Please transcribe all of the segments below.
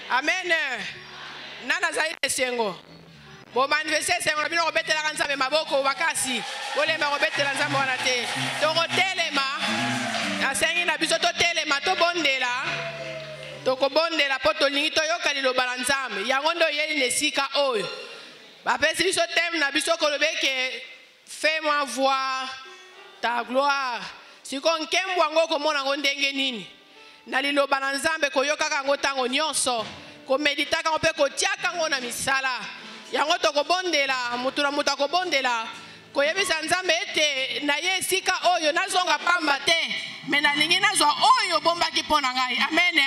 Amen. Nana zaï sengo. Bon manifester sengo na bino robete la kanza me maboko wakasi. Ole ma robete la nzambe wana te. To telema. Na sengi na biso to telema to bondela. To ko bondela poto lingi to yoka liloba la nzambe. Yango ndo yeli nesika oyo. Ba pesi biso tem na biso ko lobeke fais-moi voir ta gloire. Siko nkembo wango ko mona ngo ndenge nini. Na liloba na nzambe ko yoka kango tango nyonso. Ko medita kango pe ko tia kango na misala. Yango to ko bondela mutu na mutu ko bondela. Ko yebisa nzambe ete na ye sika oyo nazonga pamba te. Me na lingi nazwa oyo bomba ki pona ngai. Amen.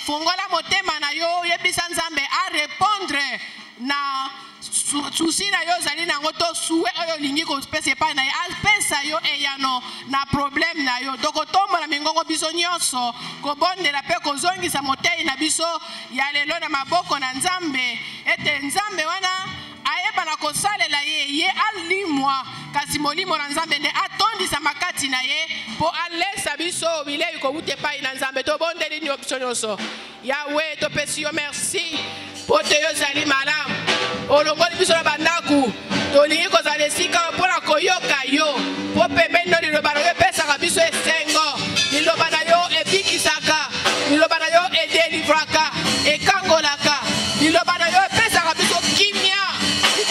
Fungola motema na yo yebisa nzambe a répondre na souci na yo zali na ngoto souhait oyo lingi ko pese pa na ya pesa yo eyano na problème na yo doko tomba na mingongo biso nyonso ko bondela pe ko zongisa motei na biso ya lelo na maboko na nzambe ete nzambe wana ayeba na kosalela ye alimwa kasi molimo na nzambe ne atondisa makati na ye po alesa biso bilei ko ute pa na nzambe to bondeli ni biso nyonso Yahweh to pesi yo merci po te yo zali malamu olongoli biso na bandaku tolingi kozala esika mpona koyoka yo po pembeni no liloba na yo epesaka biso esengo liloba na yo ebikisaka liloba na yo edelivraka ekangolaka liloba na yo epesaka biso kimia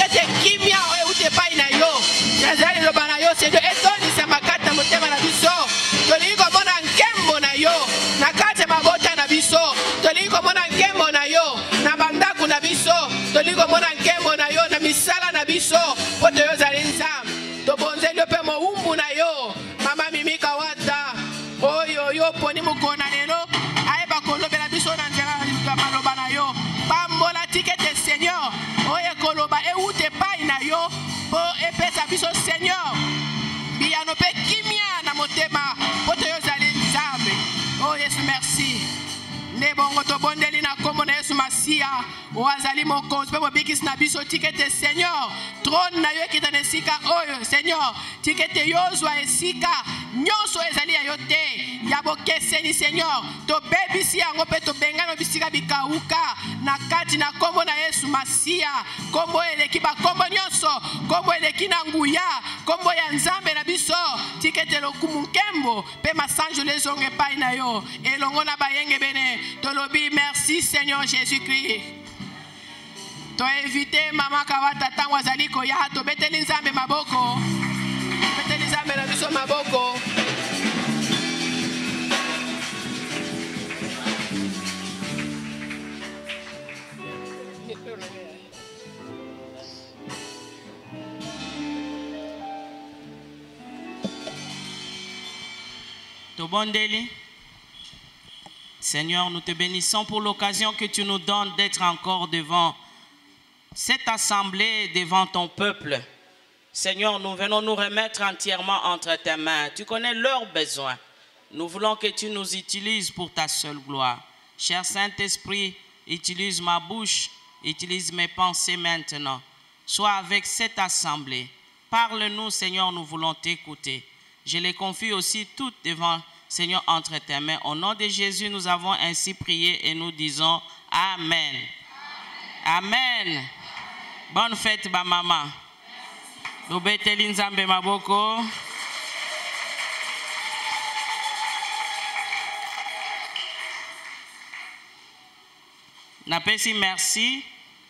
ete kimia oyo euti epai na yo nazali liloba na yo sedio etondisa makati na motema na biso tolingi komona nkembo na yo na kati ya mabota na biso tolingi komona nkembo na yo na bandaku na biso tolingi komona nkembo na yo na misala na biso po toyo zali nzambe tobonzeli yo mpe mowumbu na yo mama mimika wata oyo yo poni mokona lelo ayeba kolobela biso na nzela ya maloba na yo pambola tikete seigneur oyo ekoloba euti epai na yo po epesa biso seigneur biyano mpe kimia na motema po toyo zali nzambe o yesu merci ne bongo tobondeli na kombo na yesu masiya oazali mokonzi mpe mobikisi na biso tikete seigneur trône na yo ekita na esika oyo seigneur tikete yozwa esika nyonso ezali ya yo te ya bokeseni seigneur tobebisi yango mpe tobengana bisika bikauka na kati na kombo na yesu masiya kombo eleki bakombo nyonso kombo eleki na nguya kombo ya nzambe na biso tikete lokumu nkembo mpe masanjolo ezonga epai na yo elongo na bayenge bene tolobi merci seigneur jésus-christ to éviter mama kawata tango azali koya tobeteli nzambe maboko beteli nzambe na biso maboko Tobondeli. Seigneur, nous te bénissons pour l'occasion que tu nous donnes d'être encore devant cette assemblée, devant ton peuple. Seigneur, nous venons nous remettre entièrement entre tes mains. Tu connais leurs besoins. Nous voulons que tu nous utilises pour ta seule gloire. Cher Saint-Esprit, utilise ma bouche, utilise mes pensées maintenant. Sois avec cette assemblée. Parle-nous, Seigneur, nous voulons t'écouter. Je les confie aussi toutes devant, Seigneur, entre tes mains. Au nom de Jésus, nous avons ainsi prié et nous disons Amen. Amen. Amen. Bonne fête, ma maman. Dobeteli nzambe maboko. Napesi merci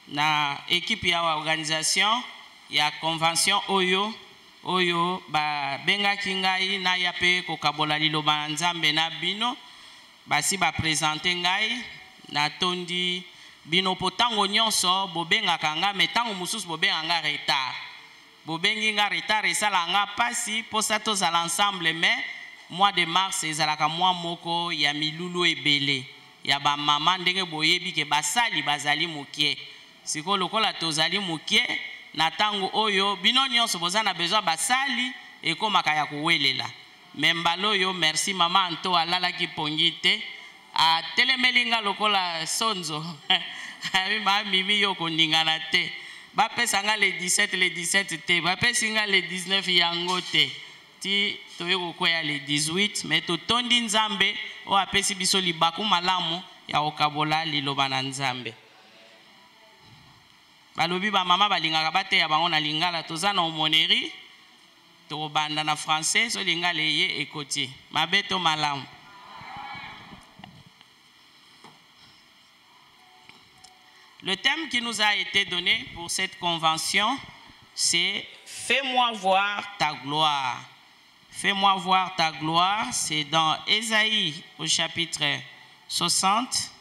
na équipe ya organisation ya convention oyo ba benga kingai na yape ko kabola liloba nzambe na bino basi ba présenter ngai na tondi bino potango nyonso bobenga kanga metango mususu bobenga nga retard bobengi nga retard esala nga pasi posa toza l'ensemble mais mois de mars ezalaka mois moko ya milulu ebele ya ba mama ndenge boyebi ke basali bazali mokie siko lokola tozali mokie na tango oyo bino nyonso bozana besoin basali ekomaka ya kuwelela membalo yo merci mama anto alala ki pongite a telemelinga lokola sonzo mimi yo koningana te ba pesa nga le 17 te ba pesa nga le 19 yango te ti toyeko koya le 18 mais to tondi nzambe o apesi biso libaku malamu ya okabola liloba na Nzambe. Balobi ba mama balingaka bateya bango na lingala toza na omoneri to banda na français so lingala ye ekoti mabeto malamu. Le thème qui nous a été donné pour cette convention, c'est « Fais-moi voir ta gloire ». « Fais-moi voir ta gloire », c'est dans Ésaïe au chapitre 60.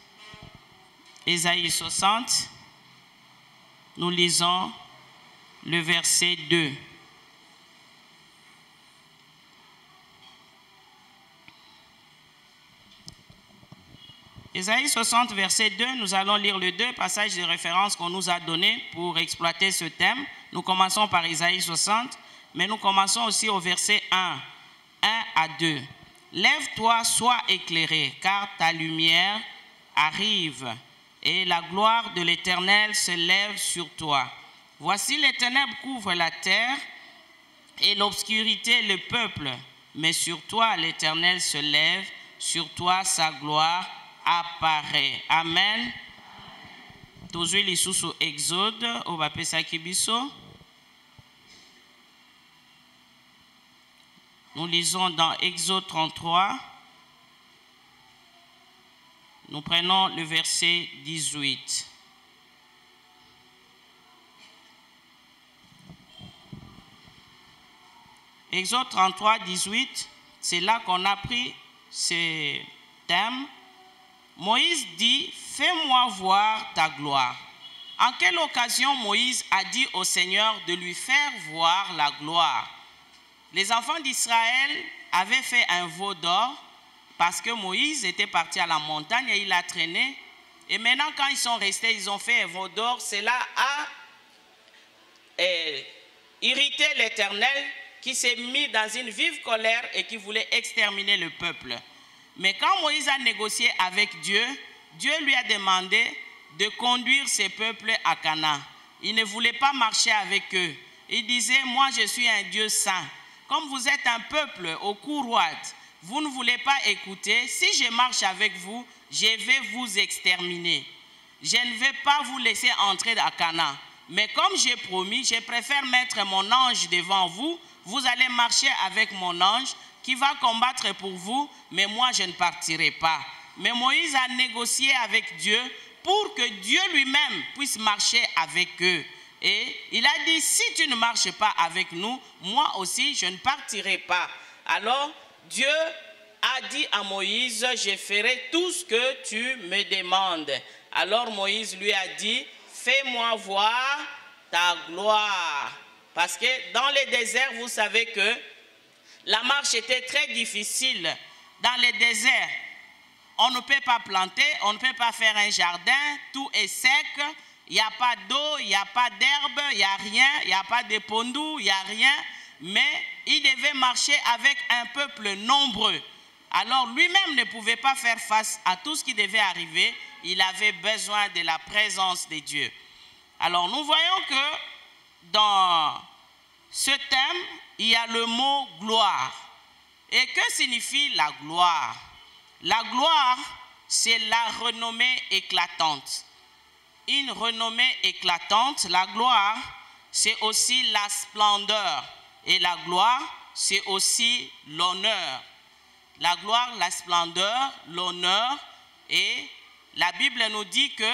Ésaïe 60, nous lisons le verset 2. Ésaïe 60, verset 2, nous allons lire les deux passages de référence qu'on nous a donnés pour exploiter ce thème. Nous commençons par Ésaïe 60, mais nous commençons aussi au verset 1 à 2. Lève-toi, sois éclairé, car ta lumière arrive, et la gloire de l'Éternel se lève sur toi. Voici les ténèbres couvrent la terre, et l'obscurité le peuple, mais sur toi l'Éternel se lève, sur toi sa gloire apparaît. Amen. Tozwi lisusu Exode au bapesaki biso. Nous lisons dans Exode 33. Nous prenons le verset 18. Exode 33, 18, c'est là qu'on a pris ce thème. Moïse dit, fais-moi voir ta gloire. En quelle occasion Moïse a dit au Seigneur de lui faire voir la gloire? Les enfants d'Israël avaient fait un veau d'or parce que Moïse était parti à la montagne et il a traîné. Et maintenant, quand ils sont restés, ils ont fait un veau d'or. Cela a irrité l'Éternel qui s'est mis dans une vive colère et qui voulait exterminer le peuple. Mais quand Moïse a négocié avec Dieu, Dieu lui a demandé de conduire ces peuples à Canaan. Il ne voulait pas marcher avec eux. Il disait, moi je suis un Dieu saint. Comme vous êtes un peuple au cou roide, vous ne voulez pas écouter. Si je marche avec vous, je vais vous exterminer. Je ne vais pas vous laisser entrer à Canaan. Mais comme j'ai promis, je préfère mettre mon ange devant vous. Vous allez marcher avec mon ange qui va combattre pour vous, mais moi je ne partirai pas. Mais Moïse a négocié avec Dieu pour que Dieu lui-même puisse marcher avec eux. Et il a dit, si tu ne marches pas avec nous, moi aussi je ne partirai pas. Alors Dieu a dit à Moïse, je ferai tout ce que tu me demandes. Alors Moïse lui a dit, fais-moi voir ta gloire. Parce que dans les déserts, vous savez que la marche était très difficile. Dans les déserts, on ne peut pas planter, on ne peut pas faire un jardin, tout est sec. Il n'y a pas d'eau, il n'y a pas d'herbe, il n'y a rien, il n'y a pas de pondou, il n'y a rien. Mais il devait marcher avec un peuple nombreux. Alors lui-même ne pouvait pas faire face à tout ce qui devait arriver. Il avait besoin de la présence de Dieu. Alors nous voyons que dans ce thème, il y a le mot gloire. Et que signifie la gloire? La gloire, c'est la renommée éclatante. Une renommée éclatante, la gloire, c'est aussi la splendeur. Et la gloire, c'est aussi l'honneur. La gloire, la splendeur, l'honneur. Et la Bible nous dit que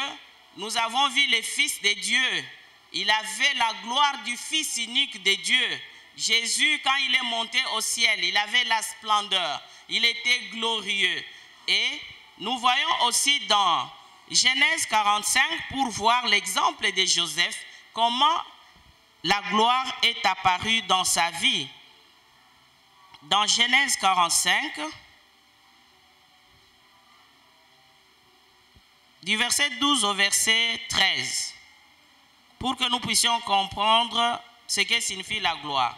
nous avons vu le Fils de Dieu. Il avait la gloire du Fils unique de Dieu. Jésus, quand il est monté au ciel, il avait la splendeur. Il était glorieux. Et nous voyons aussi dans Genèse 45, pour voir l'exemple de Joseph, comment la gloire est apparue dans sa vie. Dans Genèse 45, du verset 12 au verset 13, pour que nous puissions comprendre ce que signifie la gloire.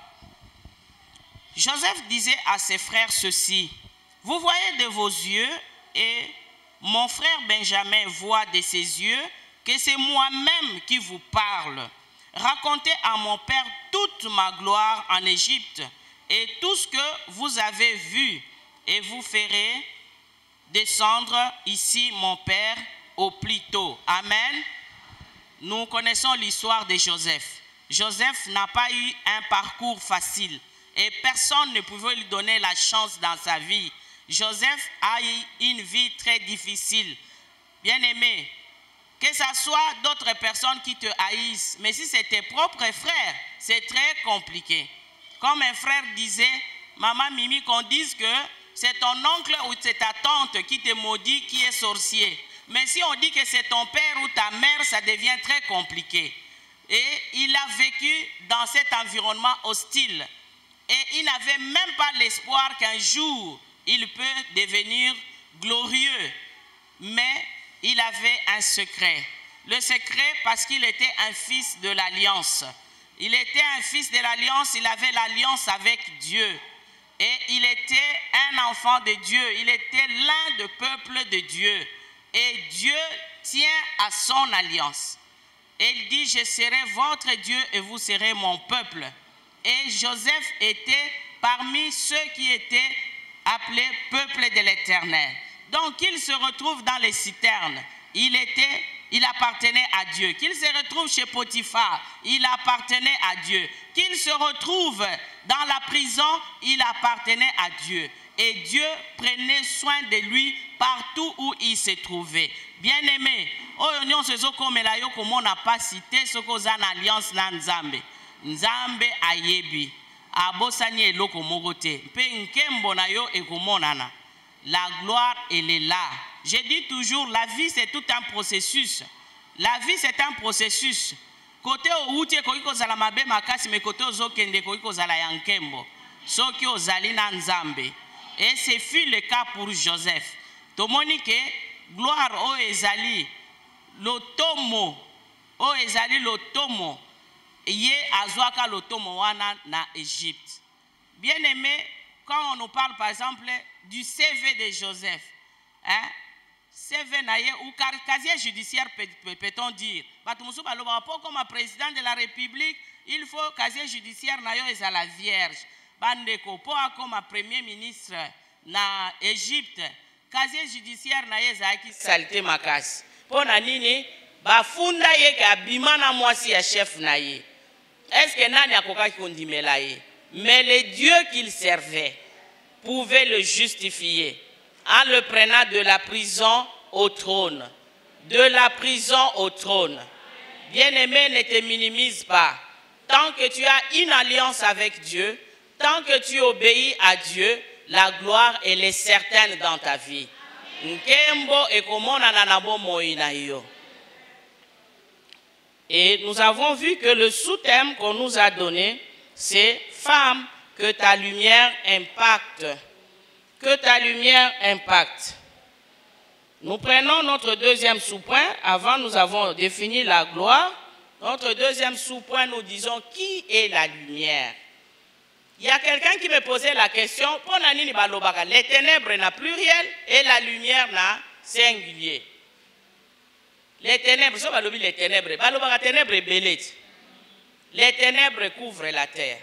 Joseph disait à ses frères ceci, « Vous voyez de vos yeux et mon frère Benjamin voit de ses yeux que c'est moi-même qui vous parle. Racontez à mon père toute ma gloire en Égypte et tout ce que vous avez vu, et vous ferez descendre ici, mon Père, au plus tôt. Amen. Nous connaissons l'histoire de Joseph. Joseph n'a pas eu un parcours facile et personne ne pouvait lui donner la chance dans sa vie. Joseph a eu une vie très difficile. Bien-aimé, que ce soit d'autres personnes qui te haïssent, mais si c'est tes propres frères, c'est très compliqué. Comme un frère disait, maman Mimi, qu'on dise que c'est ton oncle ou c'est ta tante qui te maudit, qui est sorcier. Mais si on dit que c'est ton père ou ta mère, ça devient très compliqué. Et il a vécu dans cet environnement hostile. Et il n'avait même pas l'espoir qu'un jour, il peut devenir glorieux. Mais il avait un secret. Le secret parce qu'il était un fils de l'alliance. Il était un fils de l'alliance, il avait l'alliance avec Dieu. Et il était un enfant de Dieu, il était l'un des peuples de Dieu. Et Dieu tient à son alliance. Et il dit, je serai votre Dieu et vous serez mon peuple. Et Joseph était parmi ceux qui étaient appelés peuple de l'Éternel. Donc il se retrouve dans les citernes. Il appartenait à Dieu. Qu'il se retrouve chez Potiphar, il appartenait à Dieu. Qu'il se retrouve dans la prison, il appartenait à Dieu. Et Dieu prenait soin de lui partout où il se trouvait. Bien-aimé, oyo se zokomela yo komo na pas cité soko za na alliance na Nzambe. Nzambe ayebi. Abosani eloko moko te. Mpe nkembo na yo ekomonana. La gloire, elle est là. Je dis toujours, la vie, c'est tout un processus. La vie, c'est un processus. Côté outie koiko zala mabe makasi, mais côté ozokende koiko zala yankembo. Soki ozali na Nzambe. Et ce fut le cas pour Joseph. Tomoni ke gloire o ezali lotomo. O ezali lotomo. Ye azwaka lotomo wana na Égypte. Bien aimé, quand on nous parle par exemple du CV de Joseph, hein, CV naye ou casier judiciaire peut-on dire. Comme président de la République, il faut casier judiciaire nayo et à la Vierge. Bandeko comme premier ministre na Égypte, casier judiciaire naye ezaki salité makasi. Pona nini bafunda ye ka bimana mwasi ya chef naye. Est-ce que nani akoka kondimela ye? Mais le Dieu qu'il servait pouvait le justifier en le prenant de la prison au trône. De la prison au trône. Bien-aimé, ne te minimise pas. Tant que tu as une alliance avec Dieu, tant que tu obéis à Dieu, la gloire, elle est certaine dans ta vie. Et nous avons vu que le sous-thème qu'on nous a donné, c'est « Femme, que ta lumière impacte ». Que ta lumière impacte. Nous prenons notre deuxième sous-point. Avant, nous avons défini la gloire. Notre deuxième sous-point, nous disons qui est la lumière. Il y a quelqu'un qui me posait la question, les ténèbres n'a pluriel et la lumière n'a singulier. Les ténèbres, les ténèbres, les ténèbres couvrent la terre.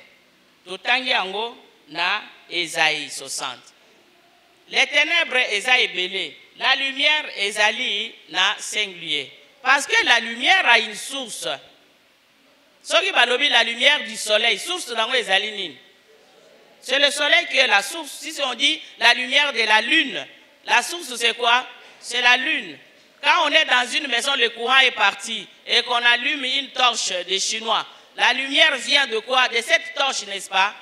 Tout en na Esaïe 60. Les ténèbres Esaïe belé, la lumière Esaïe na singulier. Parce que la lumière a une source. Ce qui va lobby la lumière du soleil, source dans Esaïe. C'est le soleil qui est la source. Si on dit la lumière de la lune, la source c'est quoi? C'est la lune. Quand on est dans une maison, le courant est parti et qu'on allume une torche des Chinois, la lumière vient de quoi? De cette torche, n'est-ce pas?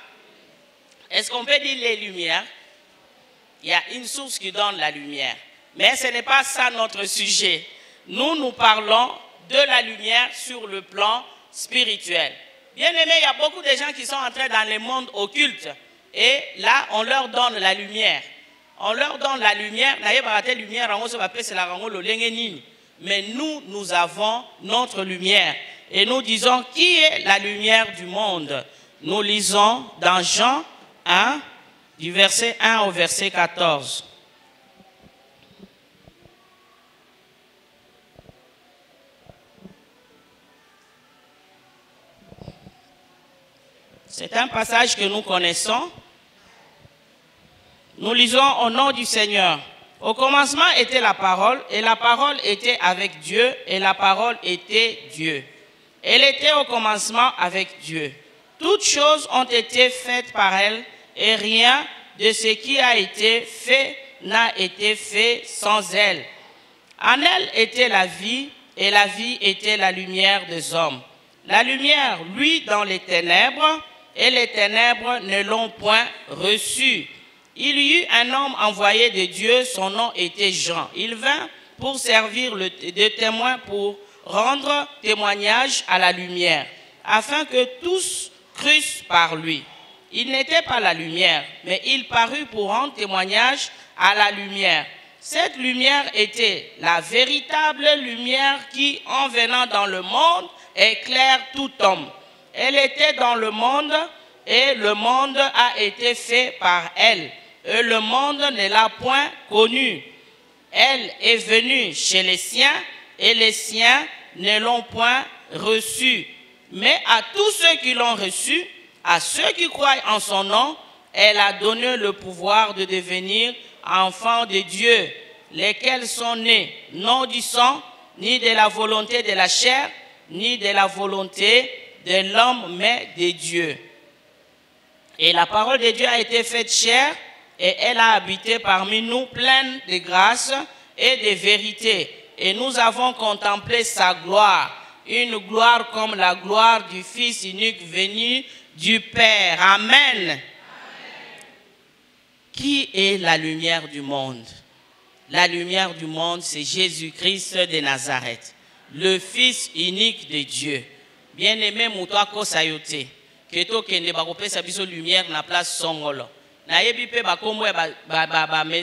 Est-ce qu'on peut dire les lumières? Il y a une source qui donne la lumière. Mais ce n'est pas ça notre sujet. Nous parlons de la lumière sur le plan spirituel. Bien aimé, il y a beaucoup de gens qui sont entrés dans le monde occulte. Et là, on leur donne la lumière. On leur donne la lumière. Mais nous avons notre lumière. Et nous disons, qui est la lumière du monde? Nous lisons dans Jean 1, du verset 1 au verset 14. C'est un passage que nous connaissons. Nous lisons au nom du Seigneur. Au commencement était la parole, et la parole était avec Dieu, et la parole était Dieu. Elle était au commencement avec Dieu. Toutes choses ont été faites par elle, et rien de ce qui a été fait n'a été fait sans elle. En elle était la vie, et la vie était la lumière des hommes. La lumière, lui, dans les ténèbres, et les ténèbres ne l'ont point reçue. Il y eut un homme envoyé de Dieu, son nom était Jean. Il vint pour servir de témoin, pour rendre témoignage à la lumière, afin que tous crussent par lui. Il n'était pas la lumière, mais il parut pour rendre témoignage à la lumière. Cette lumière était la véritable lumière qui, en venant dans le monde, éclaire tout homme. Elle était dans le monde, et le monde a été fait par elle. Et le monde ne l'a point connue. Elle est venue chez les siens, et les siens ne l'ont point reçue. Mais à tous ceux qui l'ont reçue, à ceux qui croient en son nom, elle a donné le pouvoir de devenir enfants de Dieu, lesquels sont nés non du sang, ni de la volonté de la chair, ni de la volonté de l'homme, mais de Dieu. Et la parole de Dieu a été faite chair, et elle a habité parmi nous pleine de grâce et de vérité. Et nous avons contemplé sa gloire, une gloire comme la gloire du Fils unique venu du Père. Amen. Amen. Qui est la lumière du monde? La lumière du monde, c'est Jésus-Christ de Nazareth, le Fils unique de Dieu. Bien-aimé, moutoua kosayote, que to kende bakopesa biso lumière na place songolo. Na yebi pe bakombo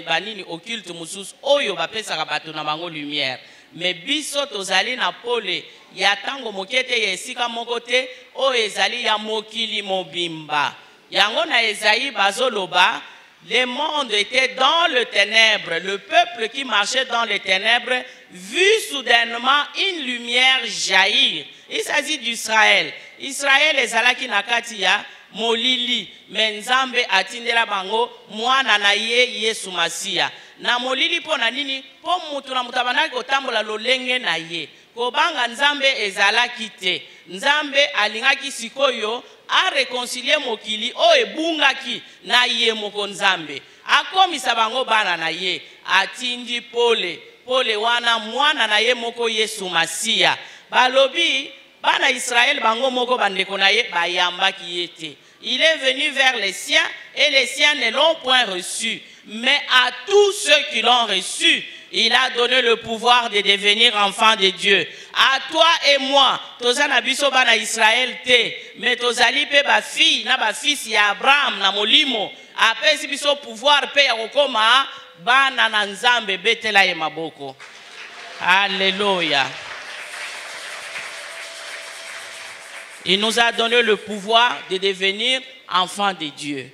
banini occulte mususu oyo bapesaka bato na bango lumière. Mais biso tozali na pole ya tango mokete ya esika moko te oyo ezali ya mokili mobimba. Yango na Esaïe bazoloba, le monde était dans le ténèbre, le peuple qui marchait dans les ténèbres vit soudainement une lumière jaillir. Il s'agit d'Israël. Israël ezalaki na kati ya molili, menzambe atindela bango mwana na ye Yesu Masia. Na molili po na nini? Po mutu na mutabanaki kotambola lolenge na ye. Kobanga nzambe ezalaki te. Nzambe alingaki sikoyo a réconcilier mokili o ebungaki na ye moko nzambe. Akomisa bango bana na ye. Atindi pole wana mwana na ye moko Yesu Masia. Balobi bana Israël bango moko bandeko na ye bayambaki yete. Il est venu vers les siens et les siens ne l'ont point reçu. Mais à tous ceux qui l'ont reçu, il a donné le pouvoir de devenir enfants de Dieu. À toi et moi, tozana biso bana Israël te, mais tozali pe ba fille na ba fils ya Abraham na molimo, apesi biso pouvoir pe ya kokoma bana na nzambe betela ye maboko. Alléluia. Il nous a donné le pouvoir de devenir enfants de Dieu.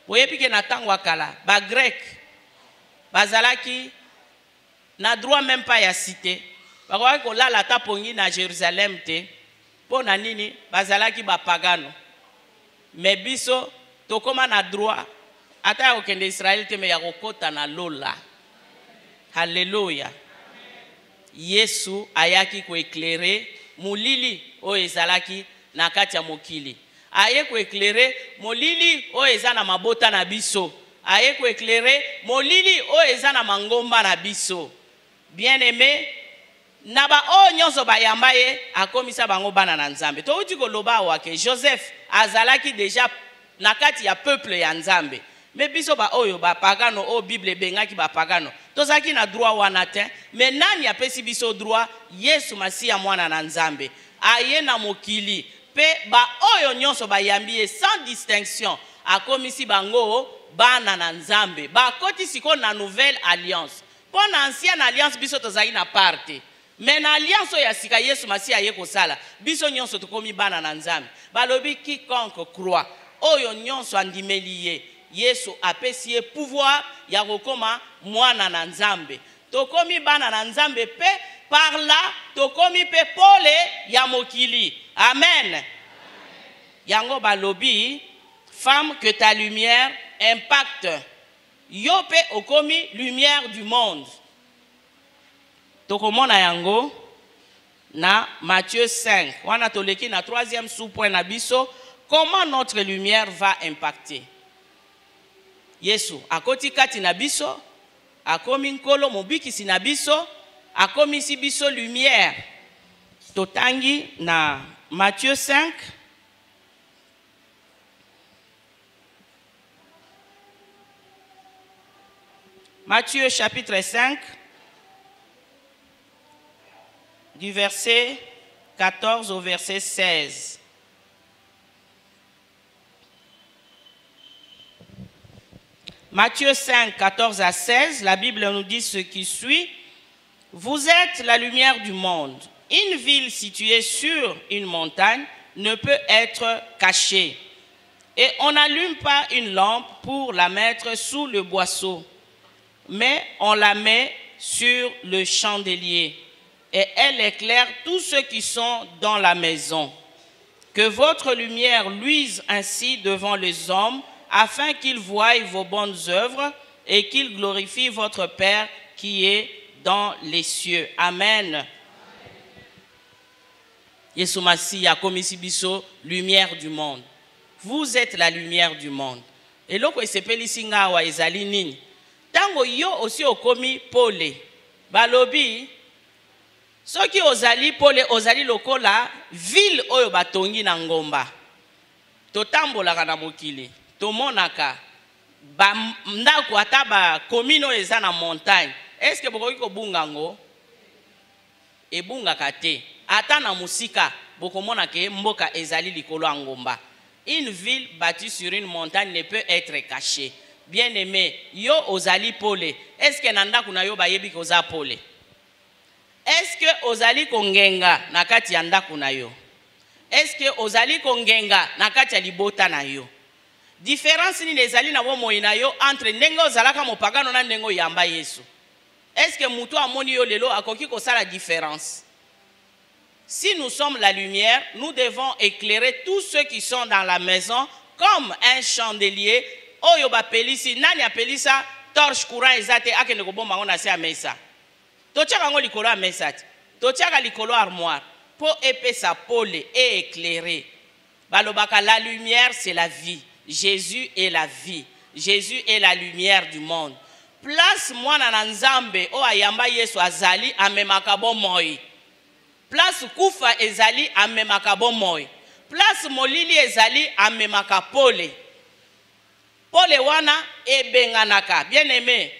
Vous voyez que na tango akala, ba grec, bazalaki na droit même pas ya cité. Bakoki kolala ta pongi na Jérusalem te. Po na nini bazalaki ba pagano. Mais biso tokoma na droit ata okende Israël te me ya kokota na lola. Alléluia. Yesu ayaki ko éclairer mulili o ezalaki na kati ya mokili. Aye ko éclairer molili o eza na mabota na biso. Aye ko éclairer molili o eza na mangomba na biso. Bien-aimé, naba o nyonso bayamba ye akomisa bango bana na nzambe. To uti ko loba wa ke Joseph azalaki déjà na kati ya peuple ya nzambe. Mais biso ba oyo ba pagano o Bible bengaki ba pagano. Tozaki na droit wana te, mais nani apesi biso droit? Yesu Masia mwana na nzambe. Aye na mokili pe ba oyo nyonso bayambi sans distinction akomisi bango bana na nzambe. Ba koti siko na nouvelle alliance. Pour l'ancienne alliance biso tozali na parte. Mais na alliance ya sika Yesu Masia ye kosala, biso nyonso tokomi bana na nzambe. Balobi quiconque croit oyo nyonso andimeli ye. Yesu apesi ye pouvoir ya kokoma mwana na nzambe. Tokomi bana na nzambe pe par là tokomi pe pole ya mokili. Amen. Yango balobi, femme, que ta lumière impacte Yo pe okomi lumière du monde. Tokomona yango na Matthieu 5. Wana toleki na troisième sous-point na biso. Comment notre lumière va impacter? Yesu akoti kati na biso, akomi nkolo mobikisi na biso, akomi si biso lumière. Totangi na Matthieu 5. Matthieu chapitre 5, du verset 14 au verset 16. Matthieu 5, 14 à 16, la Bible nous dit ce qui suit. Vous êtes la lumière du monde. Une ville située sur une montagne ne peut être cachée. Et on n'allume pas une lampe pour la mettre sous le boisseau, mais on la met sur le chandelier et elle éclaire tous ceux qui sont dans la maison. Que votre lumière luise ainsi devant les hommes, afin qu'ils voient vos bonnes œuvres et qu'ils glorifient votre Père qui est dans les cieux. Amen. Yesu Masi a komisi biso lumière du monde. Vous êtes la lumière du monde. Et loko esepelisi nga wa ezali nini? Tango yo aussi okomi pole. Balobi soki ozali pole ozali lokola ville oyo batongi na ngomba. Totambolaka na mokili. Tomonaka ba ndako ata ba komino eza na montagne. Est-ce que bokoki kobunga ngo? Ebungaka te. Ata na musika bokomona ke mboka ezali likolo ya ngomba. Une ville bâtie sur une montagne ne peut être cachée. Bien aimé, yo ozali pole. Est-ce que nanda kuna yo bayebi koza pole? Est-ce que ozali kongenga na kati ya ndako na yo? Est-ce que ozali kongenga na kati ya libota na yo? Différence ni ezali na bomoi na yo entre ndenge ozalaka mopagano na ndenge yamba Yesu. Est-ce que mutu amoni yo lelo akoki kosala différence? Si nous sommes la lumière, nous devons éclairer tous ceux qui sont dans la maison comme un chandelier. Oyo ba pelisi nani apelisa torche courant ezate akende ko bomba ngona se amesa. Tochaka ngo likolo amesa. Tochaka likolo armoire pour epesa pole et éclairer. Balobaka la lumière c'est la vie. Jésus est la vie. Jésus est la lumière du monde. Place mwana na nzambe o ayamba Yesu azali amemaka bomoi. Place kufa ezali amemaka bomoi. Place molili ezali amemaka pole. Pole wana ebenganaka. Bien aimé,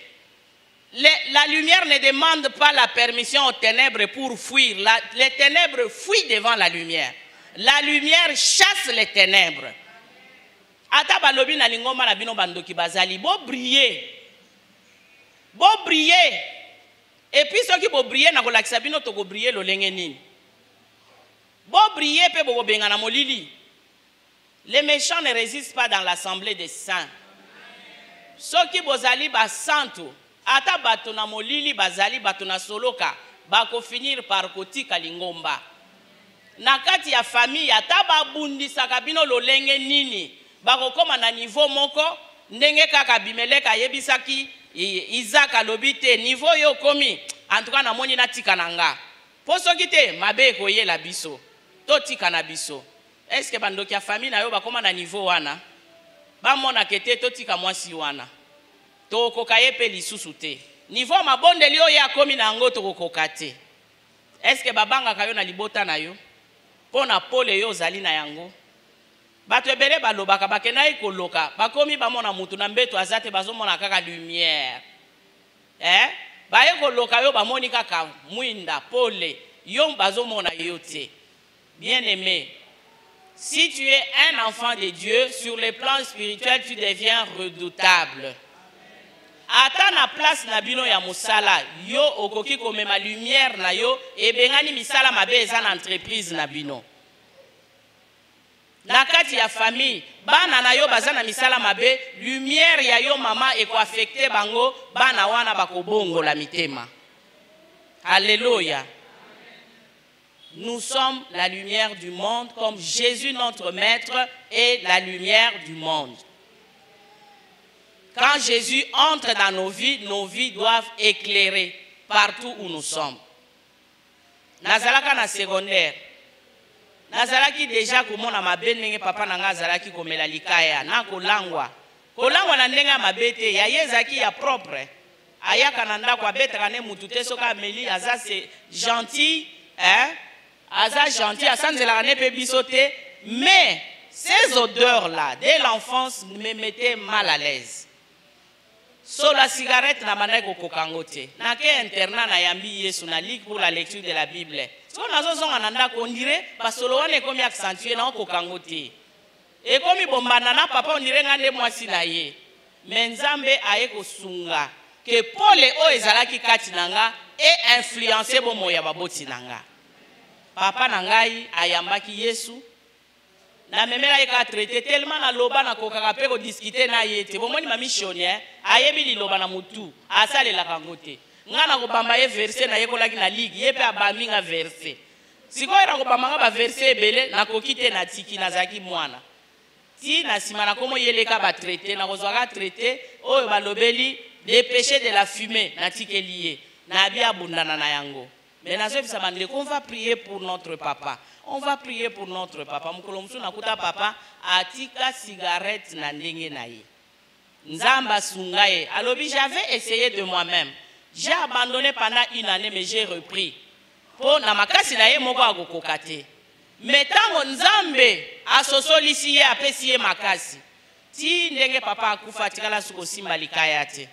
la lumière ne demande pas la permission aux ténèbres pour fuir. Les ténèbres fuient devant la lumière. La lumière chasse les ténèbres. Ata balobi na lingoma na bino bandoki bazali bo briller. Bo briller. Et puis ceux qui bo briller na kolakisa bino to ko briller lolenge nini. Bo briller pe bo benga na molili. Les méchants ne résistent pas dans l'assemblée des saints. Ceux qui bozali ba santo ata bato na molili bazali bato na soloka bako finir par kotika lingomba. Na kati ya famille ata babundisaka bino lolenge nini. Bako koma na niveau moko ndenge kaka Abimeleka yebisaki Isaac alobite niveau yo komi en tout cas na moni na tika nanga poso kite mabe ko yela biso to tika na biso. Est-ce que bandoki ya famille na yo bakoma na niveau wana ba mona kete to tika mwasi wana to koka yepe lisusu te niveau mabondeli yo ya komi na ngo to koka te. Est-ce que babanga kayo na libota na yo pona pole yo zali na yango? Bato ebele balobaka bakena ikoloka bakomi bamona mutu na mbeto azate bazomona kaka lumière. Baye koloka yo bamoni kaka mwinda pole yo bazomona yo te. Bien aimé, si tu es un enfant de Dieu, sur le plan spirituel tu deviens redoutable. Ata na place na bino ya musala yo okoki komema lumière na yo ebengani misala mabe eza na entreprise na bino. Na kati ya famille bana na yo bazana misala mabe lumière ya yo mama eko affecté bango bana wana bakobongo la mitema. Alléluia. Nous sommes la lumière du monde comme Jésus notre maître est la lumière du monde. Quand Jésus entre dans nos vies doivent éclairer partout où nous sommes. Nazalaka na secondaire. Nazalaki déjà komona mabe ndenge papa nanga azalaki komela likaya na kolangwa. Kolangwa na ndenge mabete ya yezaki ya propre. Ayaka na ndako abetaka ne mutu te soka ameli aza c'est gentil, hein? Aza gentil, asanzelaka ne pe biso te, mais ces odeurs là dès l'enfance me mettaient mal à l'aise. So la cigarette na manai ko kokangote. Na ke internat na yambi Yesu na ligue pour la lecture de la Bible. So nazo zonga na ndako on dirait basolo wana komi accentuer na kokangote. Et komi bombana na papa on dirait ngande mwasi na ye. Menzambe aye ko sunga que Paul o ezalaki kati nanga et influencer bomo ya baboti nanga. Papa nangai ayambaki Yesu. Na memela eka traité tellement na loba na kokaka pe ko discuter na yete bomoni ma missionnaire ayebi li loba na mutu asale la kangote ngana ko bamba ye verset na yekolaki na ligue ye pe abami nga verset siko era ko bamba ba verset ebele na kokite na tiki na zaki mwana ti na sima na komo yeleka ba traité na kozwaka traité oyo balobeli les péchés de la fumée na tiki lié na bia bundana na yango. Mais on va prier pour notre papa. On va prier pour notre papa. Mukolomsu nakuta papa atika cigarette na ndenge na ye. Nzamba sungaye. Alors j'avais essayé de moi-même. J'ai abandonné pendant une année mais j'ai repris. Po na makasi na ye moko agokokate. Mais tango nzambe asosolisi ye apesi ye makasi. Ti ndenge papa akufa tikala suko simba likaya te.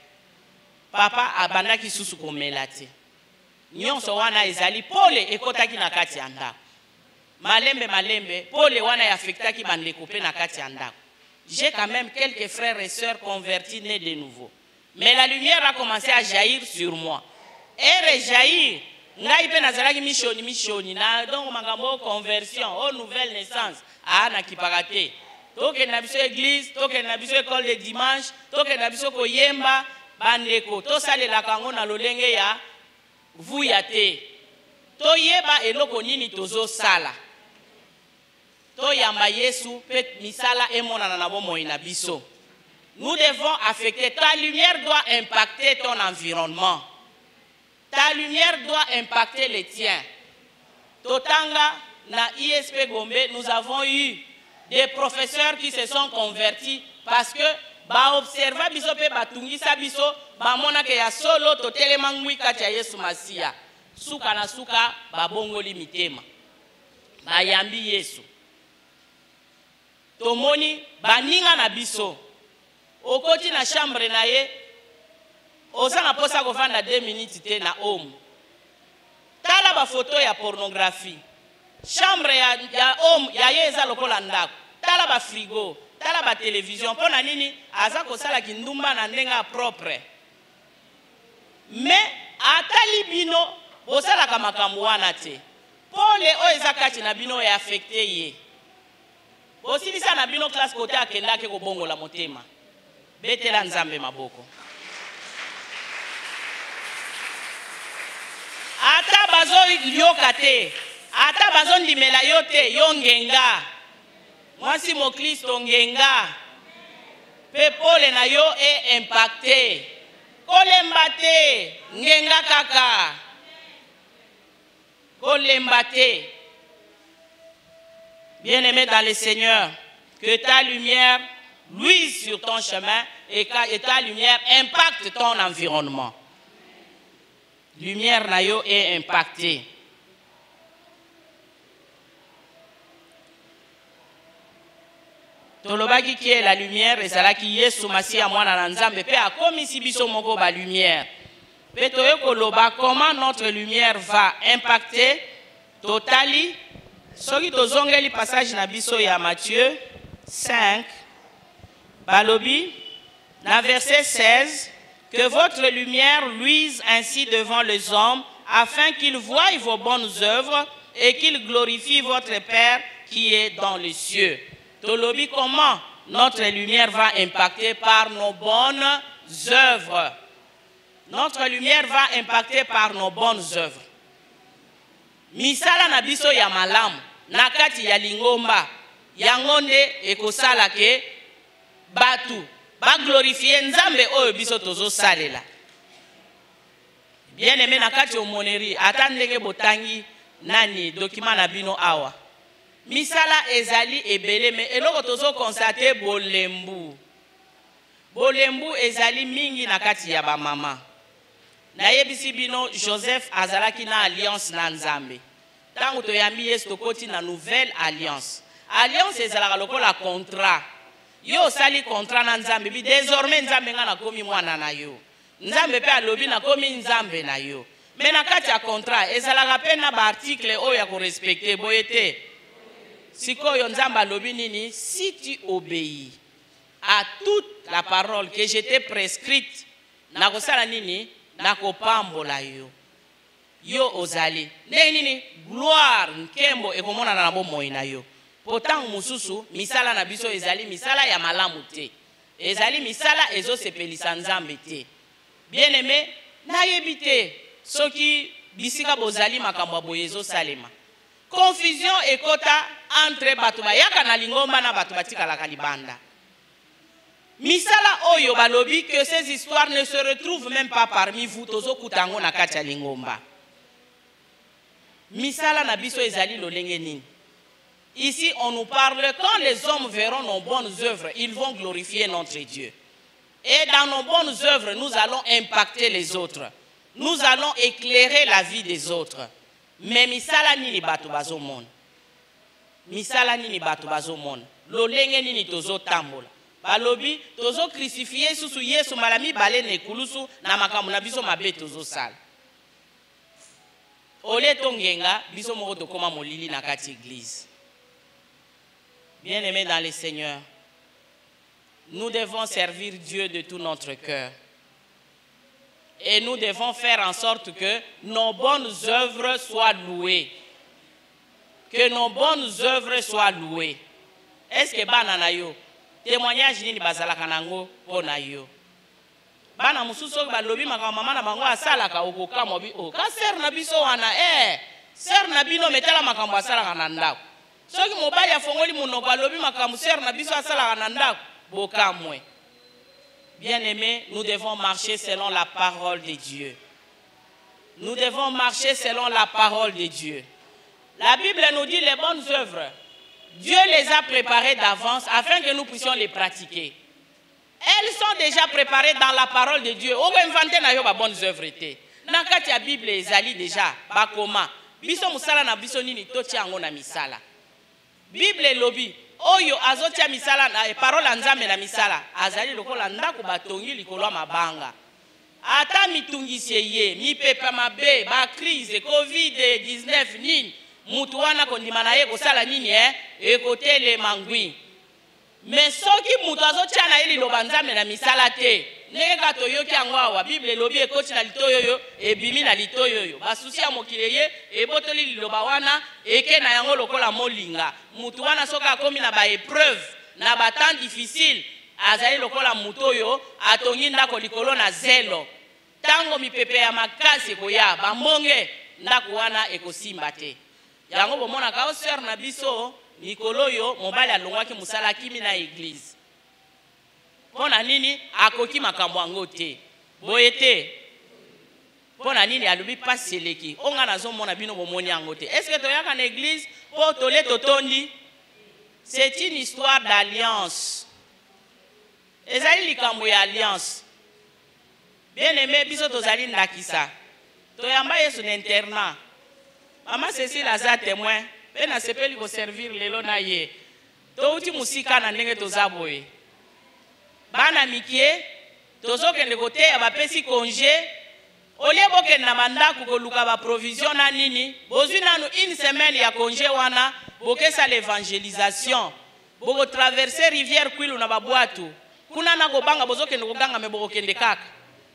Papa abandaki susu komela te. Nyonso wana ezali pole ekotaki na kati ya ndako. Malembe pole wana yaffectaki bandeko pe na kati ya ndako. J'ai quand même quelques frères et sœurs convertis nés de nouveau. Mais la lumière a commencé à jaillir sur moi. Et jaillir, ngai pe nazalaki missioni na donc makambo conversion, aux nouvelle naissance, na kipakate. Toke na biso église, toke na biso école de dimanche, toke na biso koyemba bandeko, to salela kango na lolenge ya vuyate. To yeba eloko nini tozo sala. To yamba Yesu pet misala emonana na bomoi na biso. Nous devons affecter. Ta lumière doit impacter ton environnement. Ta lumière doit impacter les tiens. Totanga na ISP Gombe, nous avons eu des professeurs qui se sont convertis parce que ba observa biso pe batungisa biso ba mona ke ya solo to telemangwi kati ya Yesu Masia. Suka na suka babongoli mitema. Ba yambi Yesu. Tomoni baninga na biso. Okoti na chambre na ye. Osanga posa kovanda 2 minutes te na homme. Tala ba photo ya pornographie. Chambre ya homme ya ye eza lokola ndako. Tala ba frigo, tala ba télévision pona nini aza kosala kindumba na ndenga propre. Mais atali bino bosala kama kamwana te. Pole o eza kati na bino ya affecté ye. Bosilisa na bino classe kote akenda ke ko bongola motema. Betela nzambe maboko. Ata bazo lioka te. Ata bazo ndimela yote yongenga. Mwasi mo Kristo ngenga. Pe pole na yo e impacté. Kolemba te ngenga kaka. Kolemba te. Bien-aimé dans le Seigneur, que ta lumière luise sur ton chemin et que ta lumière impacte ton environnement. Lumière na yo est impactée. Tolobaki qui est la lumière et ça qui Yesu Masia mwana na Nzambe pe akomisi biso moko ba lumière. Pe toyo koloba comment notre lumière va impacter totali. Soki tozongeli passage na biso ya Matthieu 5 balobi na verset 16 que votre lumière luise ainsi devant les hommes afin qu'ils voient vos bonnes œuvres et qu'ils glorifient votre Père qui est dans les cieux. Tolobi comment notre lumière va impacter par nos bonnes œuvres. Notre lumière va impacter par nos bonnes œuvres. Misala na biso ya malamu nakati ya lingomba yangonde ekosala ke batu ba glorifier nzambe oyo biso tozo salela. Bien aimé na kati omoneri atandenge botangi nani document na bino awa. Misala ezali ebele me eloko tozo constater bolembu. Bolembu ezali mingi na kati ya ba mama. Na yebisi bino Joseph azalaki na alliance na Nzambe. Tango toyambi Yesu tokoti na nouvelle alliance. Alliance ezalaka lokola contrat. Yo sali contrat na Nzambe bi désormais Nzambe nga na komi mwana na yo. Nzambe pe alobi na komi Nzambe na yo. Mais na kati ya contrat ezalaka pe na ba article oyo ya ko respecter boyete. Sikoyo Nzambe alobi nini si tu obéis à toute la parole que j'étais prescrite na kosala nini na kopambola yo. Yo ozali nini gloire nkembo ekomona na bomoi na yo. Pourtant mususu misala na biso ezali misala ya malamu te. Ezali misala ezosepelisa Nzambe te. Bien aimé na yebite soki bisika bozali makambo boye ezosalema. Confusion ekota entre batu bayaka na lingomba na batu batikala libanda. Misala oyo balobi que ces histoires ne se retrouvent même pas parmi vous tozo kutango na kati ya lingomba. Misala na biso ezali lolenge nini. Ici on nous parle quand les hommes verront nos bonnes œuvres, ils vont glorifier notre Dieu. Et dans nos bonnes œuvres, nous allons impacter les autres. Nous allons éclairer la vie des autres. Mais misala nini batu bazomon. Misala nini batu bazomon. Lolenge nini tozo tambola. Balobi tozo crucifier susu Yesu malami bale ne kulusu na makambo na biso mabe tozo sala. Ole tongenga biso moko tokoma molili na kati église. Bien-aimés dans le Seigneur, nous devons servir Dieu de tout notre cœur. Et nous devons faire en sorte que nos bonnes œuvres soient louées. Que nos bonnes œuvres soient louées. Est-ce que banana yo témoignage nini bazalaka nango pona yo? Bana mususu balobi makambo mama na bango asalaka okoka mobi o. Ka ser na biso wana ser na bino metala makambo asalaka na ndako. Soki mobali afongoli munoko alobi makambo ser na biso asalaka na ndako bokamwe. Bien-aimés, nous devons marcher selon la parole de Dieu. Nous devons marcher selon la parole de Dieu. La Bible nous dit les bonnes œuvres. Dieu les a préparées d'avance afin que nous puissions les pratiquer. Elles sont déjà préparées dans la parole de Dieu. On va inventer na yo ba bonnes œuvres te. Na kati ya Bible ezali déjà ba koma. Biso musala na biso nini totia ngo na misala. Bible lobi oyo azotia misala na parole Nzambe na misala azali lokola ndako batongi likolo mabanga. Ata mitungisie ye mipepa mabe ba crise COVID-19 nini mutu wana kondima na ye kosala nini ekotele mangwi. Mais soki mutu azotia na ye liloba Nzambe na misala te ndenge ka toyoki yango awa Bible lobi ekoti na litoyo yo ebimi na litoyo yo basusi ya mokili ye ebotoli liloba wana eke na yango lokola molinga. Mutu wana soka akomi na ba épreuve na ba temps difficile azali lokola mutu oyo atongi ndako likolo na zelo. Tango mipepe ya makasi koya bambonge ndako wana ekosimba te. Yango bomona ka sœur na biso likolo yo mobali alongwaki musala kimi na église. Pona nini akoki makambo yango te. Boye te. Pona nini alubi paseleki. Onga nazomona bino bomoni yango te. Est-ce que toyaka na église po tole totondi? C'est une histoire d'alliance. Ezali likambo ya alliance. Bien-aimé biso tozali ndakisa. Toyamba Yesu na internat. Maman Cécile aza témoin. Pe na sepeli ko servir lelo na ye. Touti musika na ndenge tozaboye. Bana mikie tozokende kote ya bapesi congé olie bokende na mandaku koluka ba provision na nini bozwi nanu une semaine ya congé wana bokesa l'évangélisation boko traverser rivière Kwilu na babwatu kuna na kobanga bozokende koganga me bokende kaka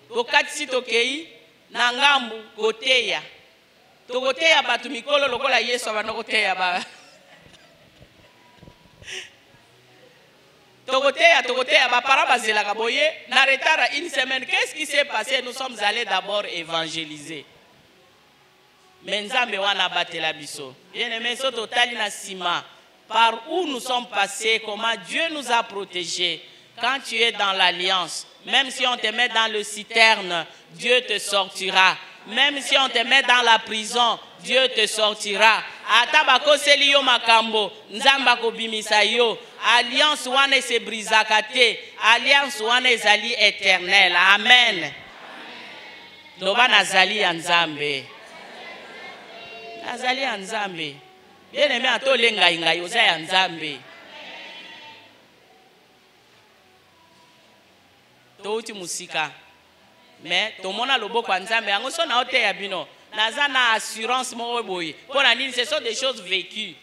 bokati sitokei na ngambu koteya tokoteya batu mikolo lokola Yesu abanokoteya ba Togoteya, ba para bazela kaboye, na retard une semaine. Qu'est-ce qui s'est passé? Nous sommes allés d'abord évangéliser. Menzambe wana batela biso. Bien-aimé, soto tali na sima. Par où nous sommes passés, comment Dieu nous a protégés. Quand tu es dans l'alliance, même si on te met dans le citerne, Dieu te sortira. Même si on te met dans la prison, Dieu te sortira. Atabako seliyo makambo, nzamba ko bimisa yo. Alliance wane se brisaka te. Alliance wane ezali éternelle. Amen. Loba nazali ya nzambe. Nazali ya nzambe. Bien aimé atole ngai ngai oza ya nzambe. Touti musika. Mais tomona loboko nzambe yango so na ote ya bino. Naza na assurance mo boye. Pona nini ce sont des choses vécues.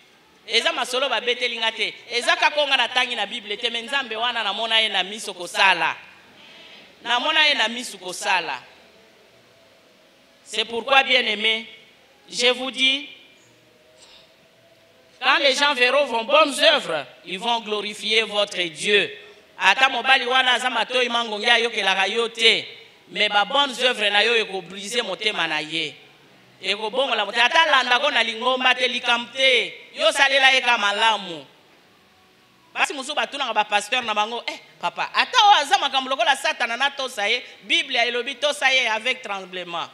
Eza masolo ba betelinga te. Eza kakonga na tangi na Bible te mais nzambe wana na mona ye na miso kosala. Na mona ye na miso kosala. C'est pourquoi bien aimé, je vous dis, quand les gens verront vos bonnes œuvres, ils vont glorifier votre Dieu. Ata mobali wana azamato imangongia yo kelaka yo te, mais ba bonnes œuvres na yo eko briser motema na ye. Eko bongola motema ata landa ko na lingomba te likamte, yo salela ye ka malamu. Basi musu batuna ba pasteur na bango, papa, ata o azama kamlokola satana na tosa ye, Bible ya elobi tosa ye avec tremblement.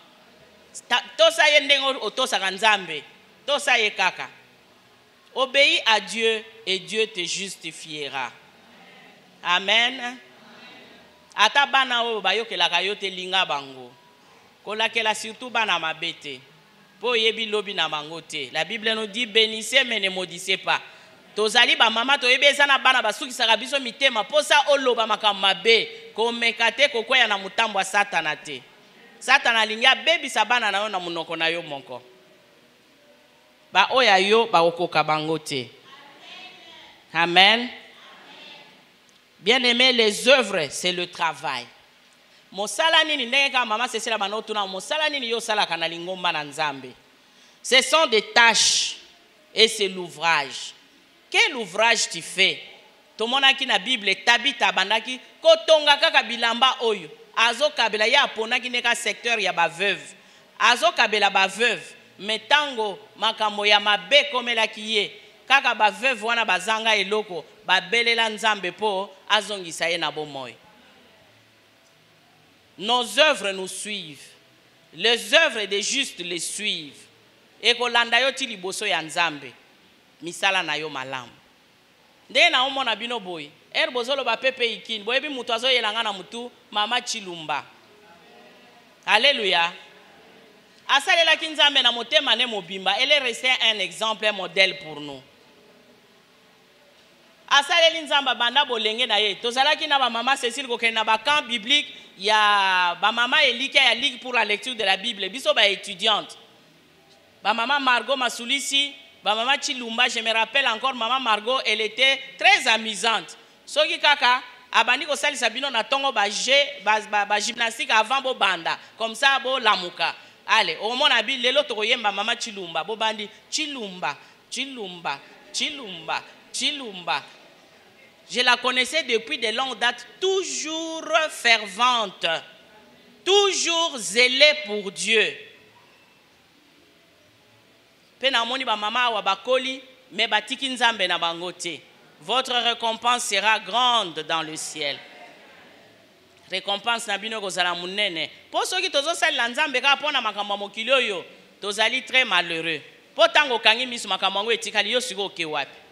Tosa ye ndengo otosa nzambe, tosa ye kaka. Obéis à Dieu et Dieu te justifiera. Amen. Ata bana o bayokelaka yo te linga bango. Kolakela surtout bana mabete. Po yebi lobi na bango te. La Bible nous dit bénissez mais ne maudissez pas. Tozali ba mama to yebe ezana bana basukisaka biso mitema posa oloba makambe komekate kokwea na mutambo wa satana te. Satana linga bebi sabana na yo na munoko na yo moko. Ba oya yo ba okoka bango te. Amen. Bien aimé, les œuvres, c'est le travail. Mosala nini ndenge mama Cécile banotuna mosala nini yo sala kana lingomba na nzambe. Ce sont des tâches et c'est l'ouvrage. Quel ouvrage tu fais? Tomonaki na Bible tabita bandaki kotonga kaka bilamba oyo. Azo kabela ya ponaki neka secteur ya ba veuve. Azo kabela ba veuve. Metango makambo ya mabe komelaki ye. Kaka ba veuve wana bazanga eloko ba belela nzambe po azongisa ye na bomoy. Nos œuvres nous suivent. Les œuvres des justes les suivent. Et kolanda yo ti liboso ya nzambe. Misala na yo malamu. Nde na omona bino boy. Bozolo ba pepe ikini. Boyebi mutu azo yelanga na mutu mama Chilumba. Alléluia. Asalela kinzambe na motema ne mobimba. Elle est restée un exemple, un modèle pour nous. Asaleli nzamba banda bolenge na ye. Tozalaki na ba mama Cécile ko na ba camp biblique ya ba mama Elika ya ligue pour la lecture de la Bible. Biso ba étudiante. Ba mama Margot Masulisi, ba mama Chilumba, je me rappelle encore maman Margot, elle était très amusante. Soki kaka abandi ko salisa bino na tongo ba gymnastique avant bo banda. Comme ça bo lamuka. Allez, au mon abi lelo to yemba mama Chilumba, bo bandi Chilumba, Chilumba, Chilumba, Chilumba. Je la connaissais depuis de longues dates, toujours fervente, toujours zélée pour Dieu. Penamoni ba mama wa bakoli, me batiki nzambe na bangote. Votre récompense sera grande dans le ciel. Récompense na bino kozala munene. Po soki tozo sali la nzambe ka pona makambo mokili oyo, tozali très malheureux. Po tango kangi misu makambo ngo etikali yo siko ke wapi.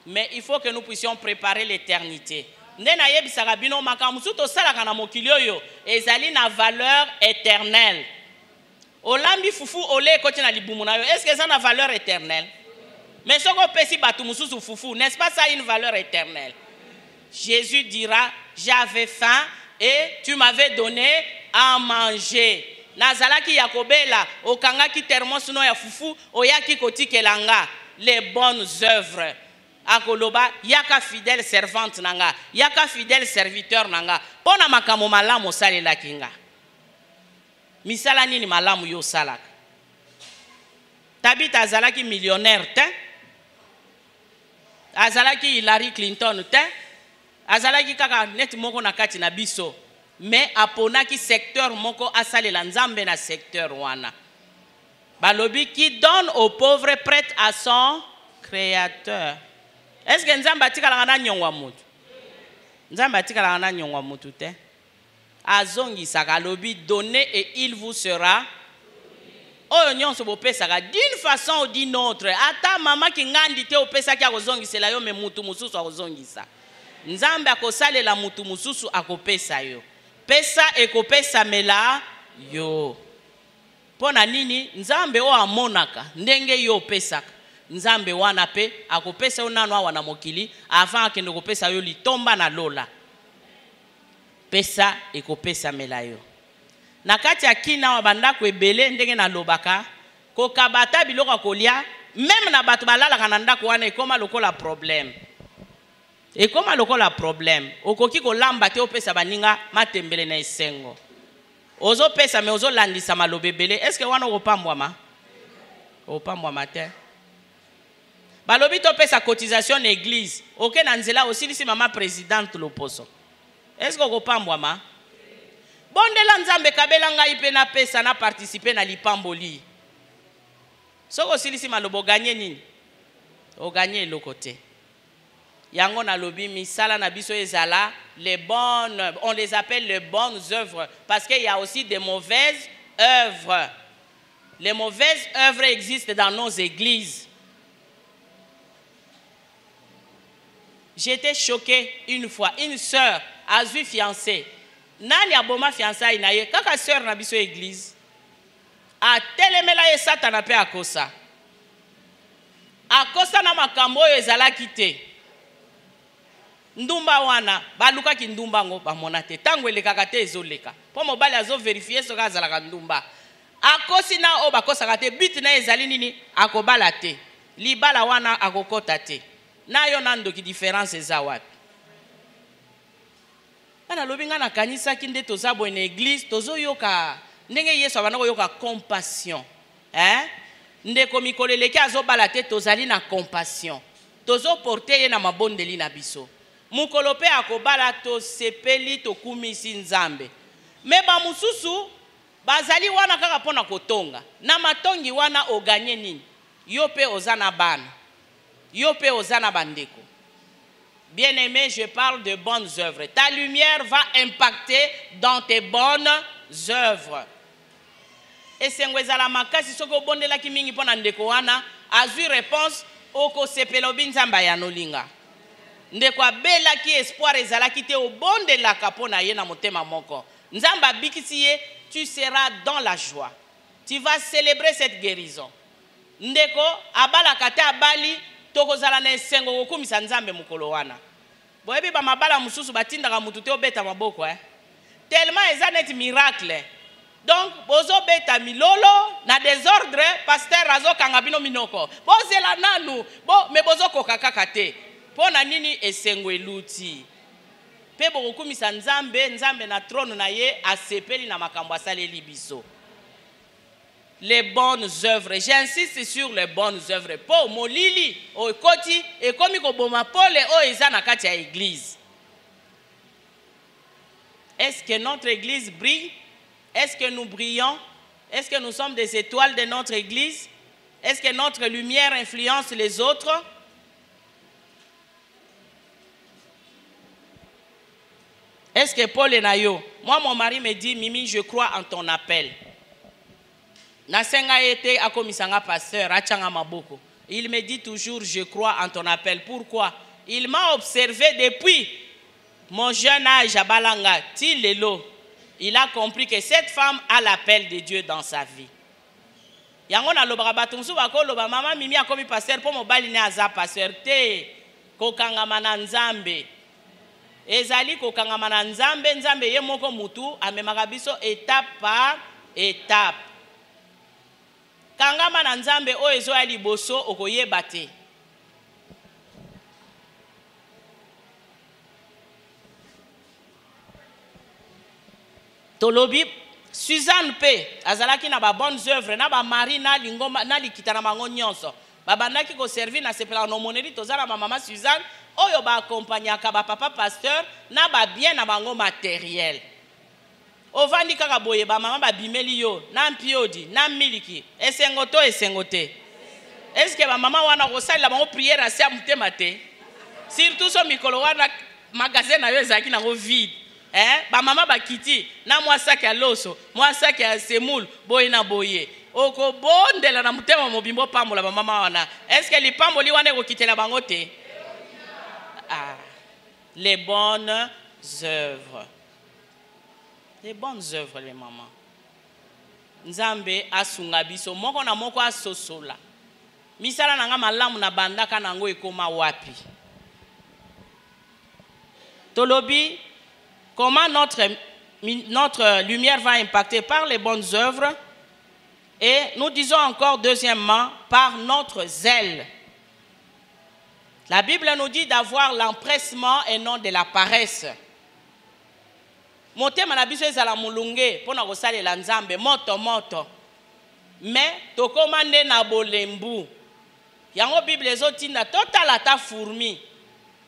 Mais il faut que nous puissions préparer l'éternité. Ndena yebisaka bino makambo to salaka na mokili oyo ezali na valeur éternelle. Olambi fufu ole koti na libumu na yo, est-ce que ça a valeur éternelle? Mais soko pesi batu mususu fufu, n'est-ce pas ça une valeur éternelle? Jésus dira, j'avais faim et tu m'avais donné à manger. Nazalaki yakobela, okangaki thermos no ya fufu, oyaki kotikelanga les bonnes œuvres. Akoloba, yaka fidèle servante nanga, yaka fidèle serviteur nanga. Pona makamo malamu salela kinga. Misala nini malamu yo salaka. Tabita azalaki millionnaire te. Azalaki Hillary Clinton te. Azalaki kaka net moko na kati na biso. Mais aponaki secteur moko asalela nzambe na secteur wana. Balobi qui donne aux pauvres prête à son créateur. Est-ce que nzambe atikala na nyongwa mutu? Nzambe atikala na nyongwa mutu te. Azongisaka lobi donner et il vous sera. Oyo nyonso bopesaka d'une façon ou d'une autre. Ata mama ki ngandi te opesaki akozongisela yo me mutu mususu akozongisa. Nzambe akosalela mutu mususu akopesa yo. Pesa ekopesa mela yo. Pona nini nzambe o amonaka ndenge yo pesaka. Nzambe wana pe akopesa yo nano awa na mokili avant akende kopesa yo litomba na lola. Pesa ekopesa mela yo. Na kati ya kina wa bandako ebele ndenge na lobaka ko kabata biloko kolia même na bato balala na ndako wana ekoma lokola problème. Ekoma lokola problème. Okoki ko lamba te opesa baninga matembele na esengo. Ozo pesa me ozo landisa malobe ebele. Est-ce que wana opambwama? Opambwama te. Balobi to pesa cotisation na église. Oke na nzela osilisi mama présidente loposo. Est-ce que opambwama? Bondela nzambe kabela ngai pe na pesa na participer na lipamboli. Soko silisi malobo gagner nini? O gagner le côté. Yango na lobi misala na biso ezala les bonnes, on les appelle les bonnes œuvres parce qu'il y a aussi des mauvaises œuvres. Les mauvaises œuvres existent dans nos églises. J'étais choqué une fois, une sœur a vu fiancée. Nani aboma fiançailles na ye kaka sœur na biso église a telemela ye satana pe akosa na makambo oyo ezalaki te ndumba wana baluka ki ndumba ngo bamona te tango elekaka te ezoleka po mobali azo vérifier soka azalaka ndumba akosi na o bakosaka te bit na ezali nini akobala te libala wana akokota te na yo nando ki différence eza wapi. Ana lobinga na kanisa kinde tozabo en église tozo yoka ndenge Yesu abana yoka compassion ndeko mikoleleki azobala te tozali na compassion tozo porter ye na mabondeli na biso mukolo pe akobala to sepeli to kumisi nzambe me ba mususu bazali wana kaka pona kotonga na matongi wana oganye nini yo pe ozana bana yo pe ozana bandeko. Bien-aimé, je parle de bonnes œuvres. Ta lumière va impacter dans tes bonnes œuvres. Et c'est ngwezala makasi soko bondela ki mingi pona ndeko wana azu réponse oko sepelobi nzamba ya nolinga. Ndeko abela ki espoir ezala ki te obondela kapona ye na motema moko. Nzamba bikisi ye, tu seras dans la joie. Tu vas célébrer cette guérison. Ndeko abala kate abali tokozala na esengo kokumisa nzambe mukolo wana. Boyebi ba mabala mususu batindaka mutu te obeta maboko tellement eza net miracle. Donc bozo beta milolo na désordre pasteur azo kanga bino minoko. Bozela nanu me bozo koka kaka te. Pona nini esengo eluti. Pe bokumisa nzambe na trône na ye asepeli na makambo asaleli biso. Les bonnes œuvres. J'insiste sur les bonnes œuvres. Po molili o koti e komi ko boma pole o eza na kati ya église. Est-ce que notre église brille? Est-ce que nous brillons? Est-ce que nous sommes des étoiles de notre église? Est-ce que notre lumière influence les autres? Est-ce que Paul et Nayo? Moi, mon mari me dit, Mimi, je crois en ton appel. Nasenga ete akomisanga pasteur achanga maboko. Il me dit toujours je crois en ton appel. Pourquoi? Il m'a observé depuis mon jeune âge à Balanga, Tilelo. Il a compris que cette femme a l'appel de Dieu dans sa vie. Yango na lobra batumsu bako loba mama mimi akomi pasteur po mobali ne aza pasteur te kokangama na nzambe. Ezali kokangama na nzambe nzambe ye moko mutu amemaka biso étape par étape. Kangama na nzambe o ezo ya liboso okoyeba te. Tolobi Suzanne P azalaki na ba bonnes œuvres na ba mari na lingoma na likita na bango nyonso. Babandaki ko servir na sepela no moneli tozala ma mama Suzanne oyo ba accompagnaka ba papa pasteur na ba bien na bango matériel. Ovandi kaka boye ba mama ba bimeli yo na mpiodi na miliki esengoto esengote. Est-ce que ba mama wana ko sala bango prière asia mutema te? Surtout so mikolo wana magasin na yo ezaki nango vide. Ba mama ba kiti na mwa sac ya loso, mwa sac ya semoule, boye na boye. Oko bondela na mutema mobimbo pambola ba mama wana. Est-ce que li pamboli wana ko kitela bango te? Les bonnes œuvres. Les bonnes œuvres les mamans. Nzambe asunga biso moko na moko asosola. Misala nanga malamu na bandaka nango ekoma wapi. Tolobi, comment notre lumière va impacter par les bonnes œuvres? Et nous disons encore deuxièmement, par notre zèle. La Bible nous dit d'avoir l'empressement et non de la paresse. Motema na biso ezala mulunge pona kosalela Nzambe moto. Mais tokomande na bolembu. Yango Bible ezotinda totala ta fourmi.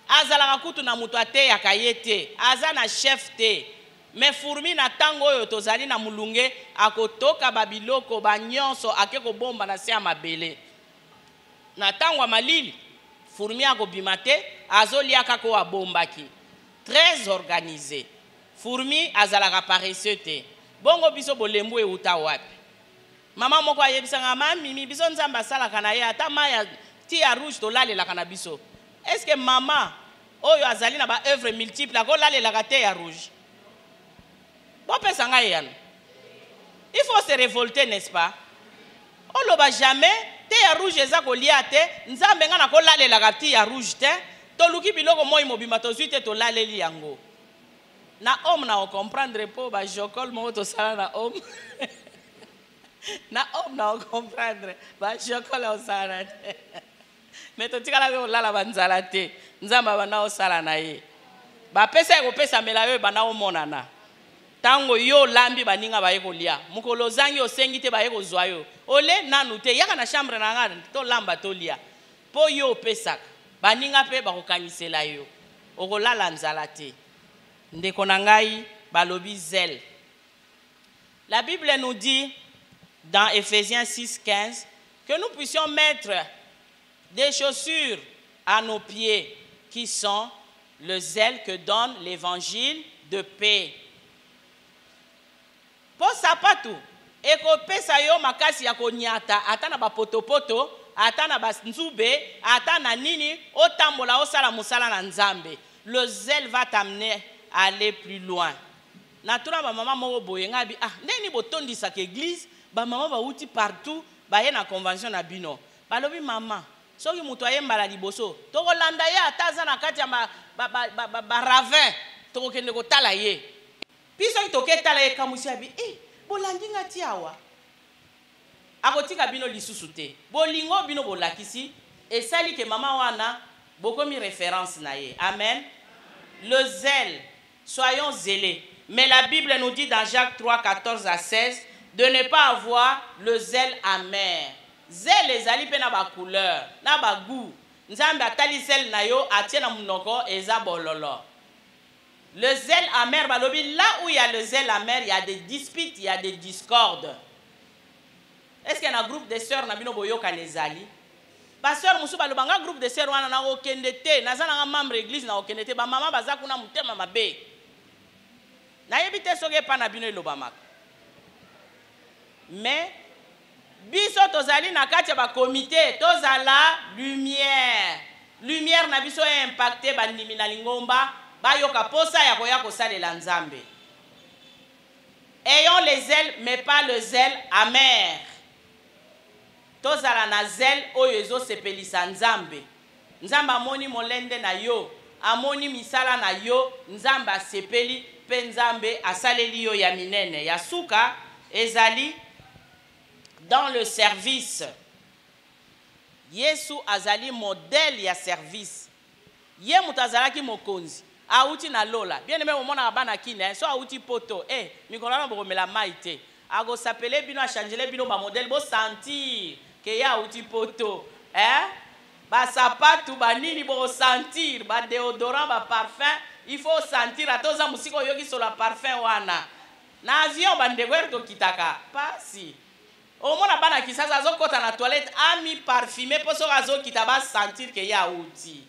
Azala kutu na mutu ateyaka ye te, aza na chef te. Mais fourmi na tango oyo tozali na mulunge akotoka babiloko banyonso akeko bomba na se ya mabele. Na tango malili fourmi akobima te, azoliaka ko abombaki. Très organisé. Fourmi azalaka paresseux te. Bongo biso bolembu euta wapi. Mama moko ayebisanga mami biso Nzambe asalaka na ye ata maya ti ya rouge to lalelaka na biso. Est-ce que maman oyo azali na ba œuvre multiple akolalelaka te ya rouge? Bon pesanga yana. Il faut se révolter, n'est-ce pas? On loba jamais te ya rouge eza kolia te, Nzambe nga na kolalelaka ti ya rouge te, to luki biloko moi mobima to suite to laleli yango. Na homme na comprendre po ba jokol mo to sala na homme. Na homme na comprendre ba jokol o sala. Mais to tikala be olala banzala te. Nzamba bana o sala na ye. Ba pesa ko pesa mela yo bana o monana. Tango yo lambi baninga ba yeko lia. Mukolo zangi o sengi te ba yeko zwa yo. Ole nanu te yaka na chambre na ngana to lamba to lia. Po yo pesa baninga pe ba ko kanisela yo. Okolala nzala te. Ndeko na ngai balobi zèle. La Bible nous dit dans Ephésiens 6:15 que nous puissions mettre des chaussures à nos pieds qui sont le zèle que donne l'évangile de paix. Pour sapatu eko pesa yo makasi ya konyata ata na ba potopoto ata na ba nzube ata na nini otambola osala musala na Nzambe. Le zèle va t'amener à aller plus loin. Natura ba mama moko boye ngabi ndeni botondisa ke église ba mama ba uti partout ba ye na convention na bino. Balobi mama soki mutu ayembala liboso tokolanda ye ataza na kati ya ba ravin tokokende kotala ye. Piso itoketala ye kamusi abi bolandi ngati awa akotika bino lisusu te. Bolingo bino bolakisi esali ke mama wana bokomi référence na ye. Amen. Le zèle, soyons zélés. Mais la Bible nous dit dans Jacques 3:14-16 de ne pas avoir le zèle amer. Zèle ezali pe na ba couleur, na ba goût. Nzambe atali zèle na yo atie na munoko eza bololo. Le zèle amer balobi là où il y a le zèle amer, il y a des disputes, il y a des discordes. Est-ce qu'il y a un groupe de sœurs na bino boyoka nezali? Pasteur musu balobanga groupe de sœurs wana na okende te, nazana nga membre église na okende te, ba mama baza kuna mutema mabe. Na yebite soge pa na bino elobamaka. Mais biso tozali na kati ya ba comité, tozala lumière. Lumière na biso impacté ba ndimi na lingomba, ba yoka posa ya koya kosalela Nzambe. Ayons les zèles mais pas le zèle amer. Tozala na zèle oyo ezo sepelisa Nzambe. Nzambe amoni molende na yo, amoni misala na yo, Nzambe asepeli pe Nzambe asaleli yo ya minene. Ya suka ezali dans le service. Yesu azali modèle ya service. Ye mutazalaki mokonzi. Auti na lola. Bien aimé mona bana kine, so auti poto. Mikolo na bokomela maite. Ago sapele bino a changer bino ba modèle bo sentir que ya auti poto. Ba sapatu ba nini bo sentir, ba déodorant ba parfum, il faut sentir atoza musiko yoki sur la parfum wana. Na avion ba ndegwer to kitaka. Pasi. Au moins bana kisasa azokota na toilette ami parfumé pour so azo kitaba sentir que ya auti.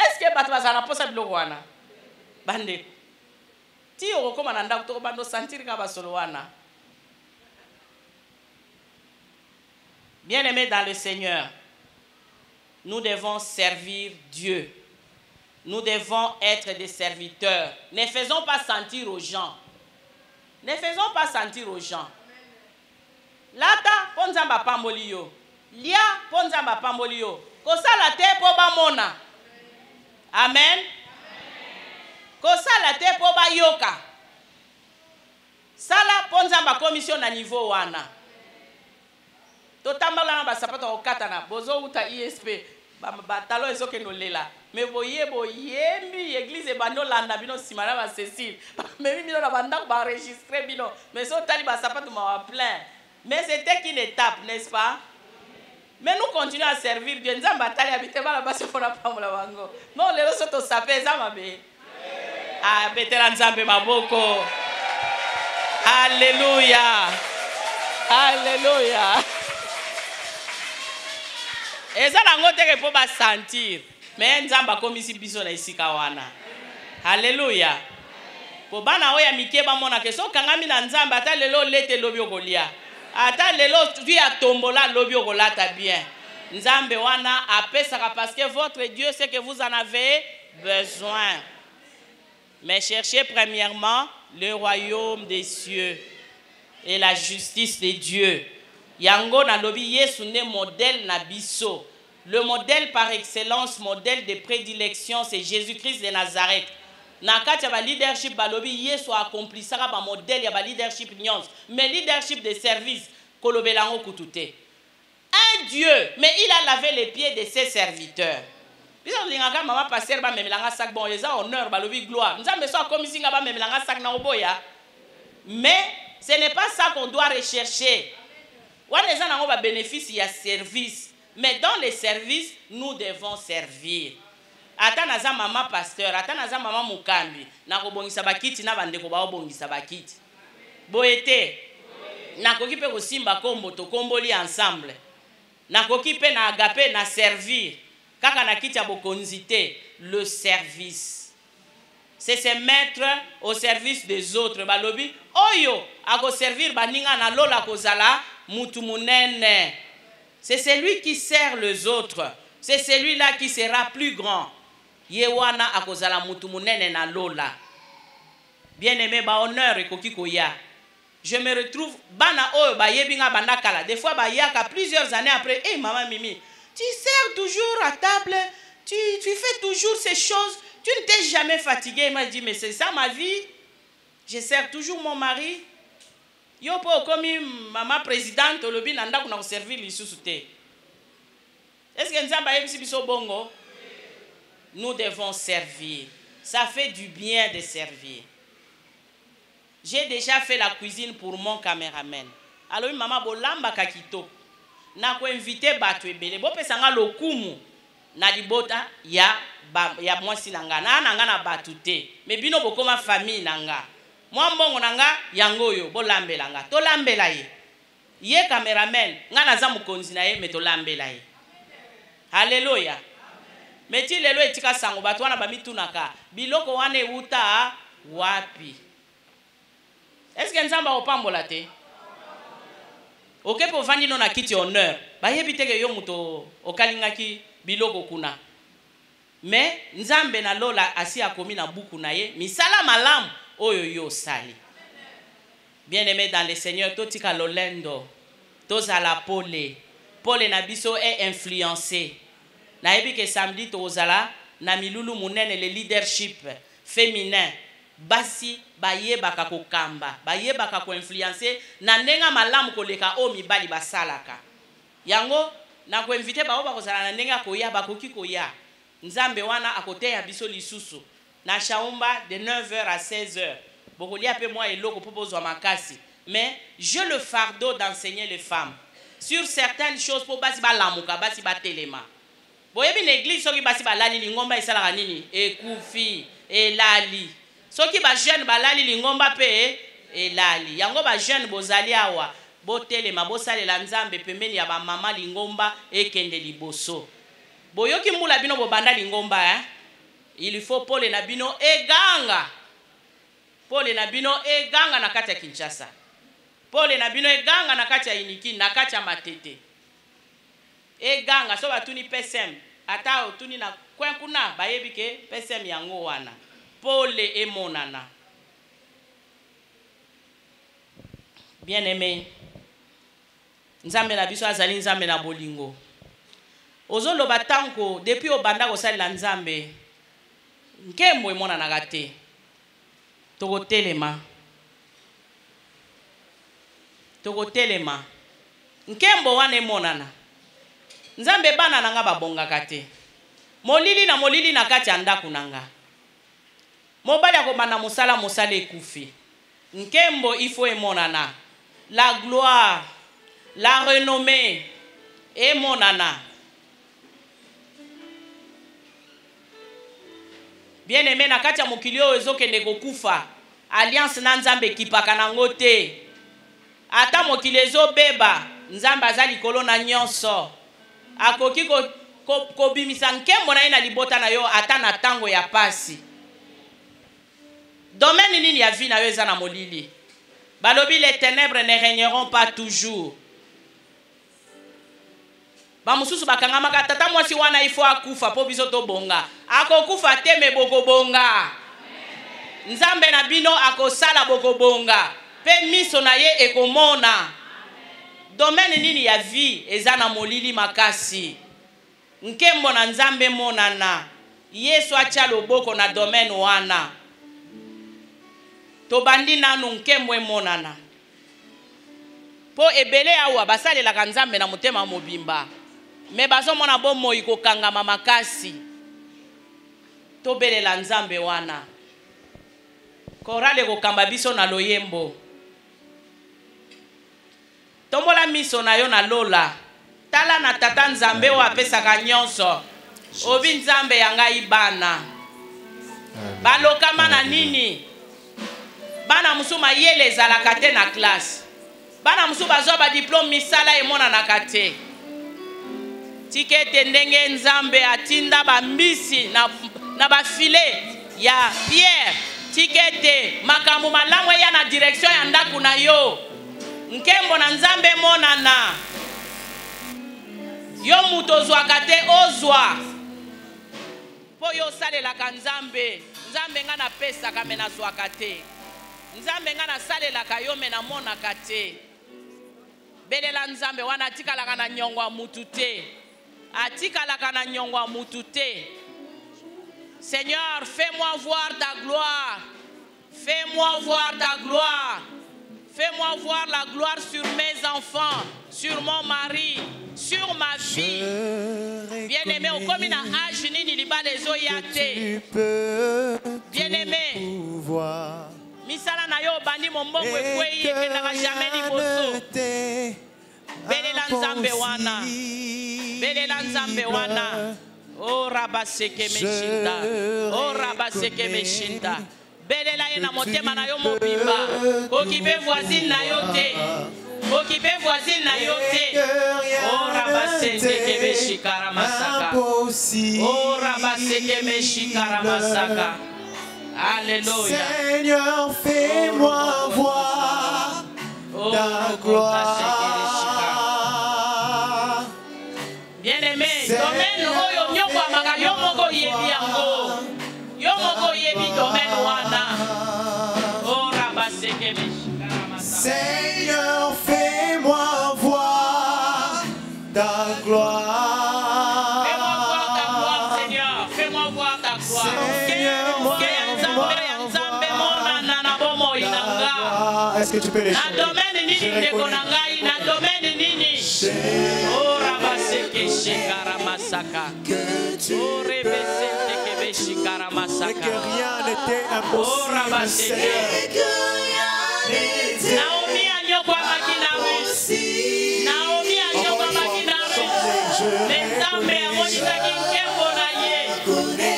Est-ce que bato bazala posa biloko wana? Bande. Ti okoma na ndako to bando sentir ka basolo wana. Bien-aimés dans le Seigneur, nous devons servir Dieu. Nous devons être des serviteurs. Ne faisons pas sentir aux gens. Ne faisons pas sentir aux gens. Lata ponzamba pambolio. Lia ponzamba pambolio. Kosala te po ba mona. Amen. Kosala te po ba yoka. Sala ponzamba commission na niveau wana. Totambala na basapato okatana. Bozo uta ISP. Batalo ezoke no lela. Mais boye mi église bando landa bino simana ba Cécile. Mais mi bino na banda ba enregistrer bino. Mais so tali basapato ma plein. Mais c'était qu'une étape, n'est-ce pas? Mais nous continuons à servir Dieu. Nous avons bataillé habité par la base pour la femme la bango. Non, les autres sont sapés, ça m'a bé. Ah, bétéran Nzambe maboko. Alléluia. Alléluia. Et ça n'a pas été pour sentir. Mais Nzamba comme ici biso na ici kawana. Alléluia. Pour bana oya mikeba mona keso kangami na Nzamba ata lelo lete lobio golia. Ata lelo tu a tombola lobio golata bien. Nzambe wana apesaka parce que votre Dieu sait que vous en avez besoin. Mais cherchez premièrement le royaume des cieux et la justice de Dieu. Yango na lobi Yesu ne modèle na biso. Le modèle par excellence, modèle de prédilection, c'est Jésus-Christ de Nazareth. Na kati ya ba leadership balobi Yesu accompli ça ba modèle ya ba leadership nyons. Mais leadership de service kolobelango kutute. Un Dieu, mais il a lavé les pieds de ses serviteurs. Biso lingaka mama pasteur ba memelanga sac bon les honneur balobi gloire. Nzambe so komisinga ba memelanga sac na oboya. Mais ce n'est pas ça qu'on doit rechercher. On les a un bénéfice, il y a service. Mais dans les services, nous devons servir. Atanaza maman pasteur, atanaza maman mukambi. Na kobongisa bakiti na bande ko ba obongisa bakiti. Boete. Na kokipe ko simba kombo to komboli ensemble. Na kokipe na agape na servir. Kaka na kiti ya bokonzité, le service. C'est se mettre au service des autres. Balobi oyo ako servir baninga na lola kozala mutu munene. C'est celui qui sert les autres. C'est celui-là qui sera plus grand. Yewana akozala mutu munene na lola. Bien-aimé ba honneur ekoki koya. Je me retrouve bana oyo ba yebinga bandakala. Des fois ba yaka plusieurs années après, hey maman Mimi, tu sers toujours à table, tu fais toujours ces choses, tu ne t'es jamais fatigué. Il m'a dit mais c'est ça ma vie. Je sers toujours mon mari. Yo po comme maman présidente lobi nanda kuna servir lisusu te. Est-ce que nzamba yebisi biso bongo? Nous devons servir. Ça fait du bien de servir. J'ai déjà fait la cuisine pour mon caméraman. Alors maman bolamba kakito. Na ko inviter batu ebele. Bo pesanga lokumu na libota ya mwasi nanga. Na nga na batu te. Mais bino bokoma famille nanga. Moi mbongo nanga yango yo bolambela nga. To lambela ye. Ye cameraman nga naza mukonzi na ye me to lambela ye. Alléluia. Meti lelo etika sango batu wana bamitunaka. Biloko wana euta wapi? Est-ce que nzamba opambola te? Ok po vandi no na kiti honneur. Ba yebi te yo muto okalingaki biloko kuna. Mais nzambe na lola asi akomi na buku na ye misala malamu oyo yo sali. Bien-aimé dans le Seigneur, totika lolendo. Tozala pole. Pole na biso est influencé. Na yebi ke samedi tozala na milulu munene le leadership féminin. Basi bayebaka kokamba, bayebaka ko influencer na ndenga malamu koleka o mibali basalaka. Yango na ko inviter ba oba kozala na ndenga koya bakoki koya. Nzambe wana akoteya biso lisusu. Na shaumba de 9h à 16h. Bokolia pe moi eloko popozo makasi. Mais j'ai le fardeau d'enseigner les femmes sur certaines choses pour basi ba lamuka, basi ba telema. Boyebi l'église soki basi ba lali lingomba esalaka nini? Ekufi, elali. Soki ba jeune ba lali lingomba pe elali. Yango ba jeune bozali awa, botelema bosalela Nzambe pembeni ya ba mama lingomba ekende liboso. Boyoki mbula bino bobanda lingomba il faut pole na bino eganga. Pole na bino eganga na kati ya Kinshasa. Pole na bino eganga na kati ya Iniki, na kati ya Matete. Eganga so batuni PSM. Ata otuni na kwenkuna bayebi ke PSM yango wana. Pole emonana. Bien aimé. Nzambe na biso azali nzambe na bolingo. Ozolo batanko depuis obanda ko sala nzambe. Nkembo emonana gate. Togotelema. Togotelema. Nkembo wana emonana. Nzambe bana nanga babonga kate. Molili na kati ya ndaku nanga. Mobali akobanda mosala ekufi. Nkembo ifo emonana. La gloire, la renommée emonana. Bien aimé na kati ya mokili oyo ezokende kokufa. Alliance na Nzambe kipaka nango te. Ata mokili ezobeba, Nzambe aza likolo na nyonso. Akoki kobimisa nkembo na ye na libota na yo ata na tango ya pasi. Domaine nini ya vie na yo eza na molili? Balobi les ténèbres ne régneront pas toujours. Bamususu bakangamaka tata mwasi wana ifo akufa po biso to bonga. Akokufa te me boko bonga. Nzambe na bino akosala boko bonga. Pe miso na ye ekomona. Domaine nini ya vie eza na molili makasi. Nkembo na Nzambe monana. Yesu atia loboko na domaine wana. Tobandi nanu nkembo emonana. Po ebele awa basalelaka Nzambe na motema mobimba. Me bazomona bomoi kokangama makasi. Tobelela Nzambe wana. Korale kokamba biso na loyembo. Tombola miso na yo na lola. Tala na tata Nzambe o apesaka nyonso. Obi Nzambe yanga ibana. Balokama na nini? Bana musuma yele zalaka te na classe. Bana musu bazwa ba diplôme misala emona na kate. Tikete ndenge Nzambe atinda ba mbisi na ba filet ya Pierre. Tikete makambo malamu ya na direction ya ndaku na yo. Nkembo na Nzambe monana. Yo muto zwaka te ozwa. Po yo salelaka Nzambe. Nzambe nga na pesa kamena zwaka te. Nzambe nga na salelaka yo mena monaka te. Belela Nzambe wana atikalaka na nyongwa mutu te. Atikalaka na nyongwa mutu te. Seigneur, fais-moi voir ta gloire. Fais-moi voir ta gloire. Fais-moi voir la gloire sur mes enfants, sur mon mari, sur ma vie. Bien-aimé, au comme na âge nini libale zo yate. Bien-aimé. Misala na yo bandi mombongo ekwei ekendaka jamais liboso. Belela Nzambe wana. Belela Nzambe wana. Oh rabaseke meshinda. Oh rabaseke meshinda. Belela ye na motema na yo mobimba. Okipe voisine na yo te. Okipe voisine na yo te. Oh rabaseke meshikara masaka. Oh rabaseke meshikara masaka. Alléluia. Seigneur, fais-moi voir ta gloire. Bien-aimé, domaine oyo nyoko amaka yo moko yebi yango. Yo moko yebi domaine wana. Oh rabaseke meshikara masaka. Seigneur, fais-moi voir ta gloire. Fais-moi voir ta gloire, Seigneur. Fais-moi voir ta gloire. Est-ce que tu peux les chanter? Na domaine nini ndeko na ngai, na domaine nini? Oh rabaseke shikara masaka. Oh rebesete kebe shikara masaka. Que rien n'était impossible. Oh rabaseke. Naomi anyokwa makina rusi. Naomi anyokwa makina rusi. Nzambe amonisaki nkembo na ye.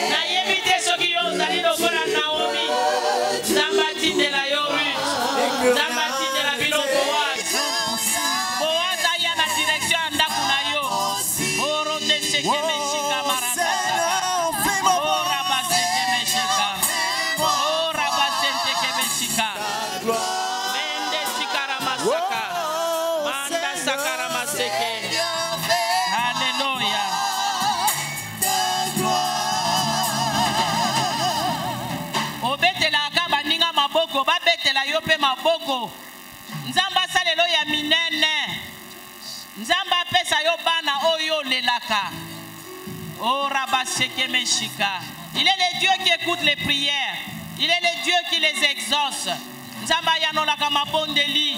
Na yebite soki yo zali lokola Naomi. Nzambe atindela yo Ruth. Nzambe de la ville Boaz. Boaz aya na direction ya ndaku na yo. Oro de seke meshika maraka. Ora baseke yo pe maboko. Nzamba salelo ya minene. Nzamba pesa yo bana oyo lelaka. Oh Rabaseke Meshika. Il est le Dieu qui écoute les prières. Il est le Dieu qui les exauce. Nzamba yanolaka mabondeli.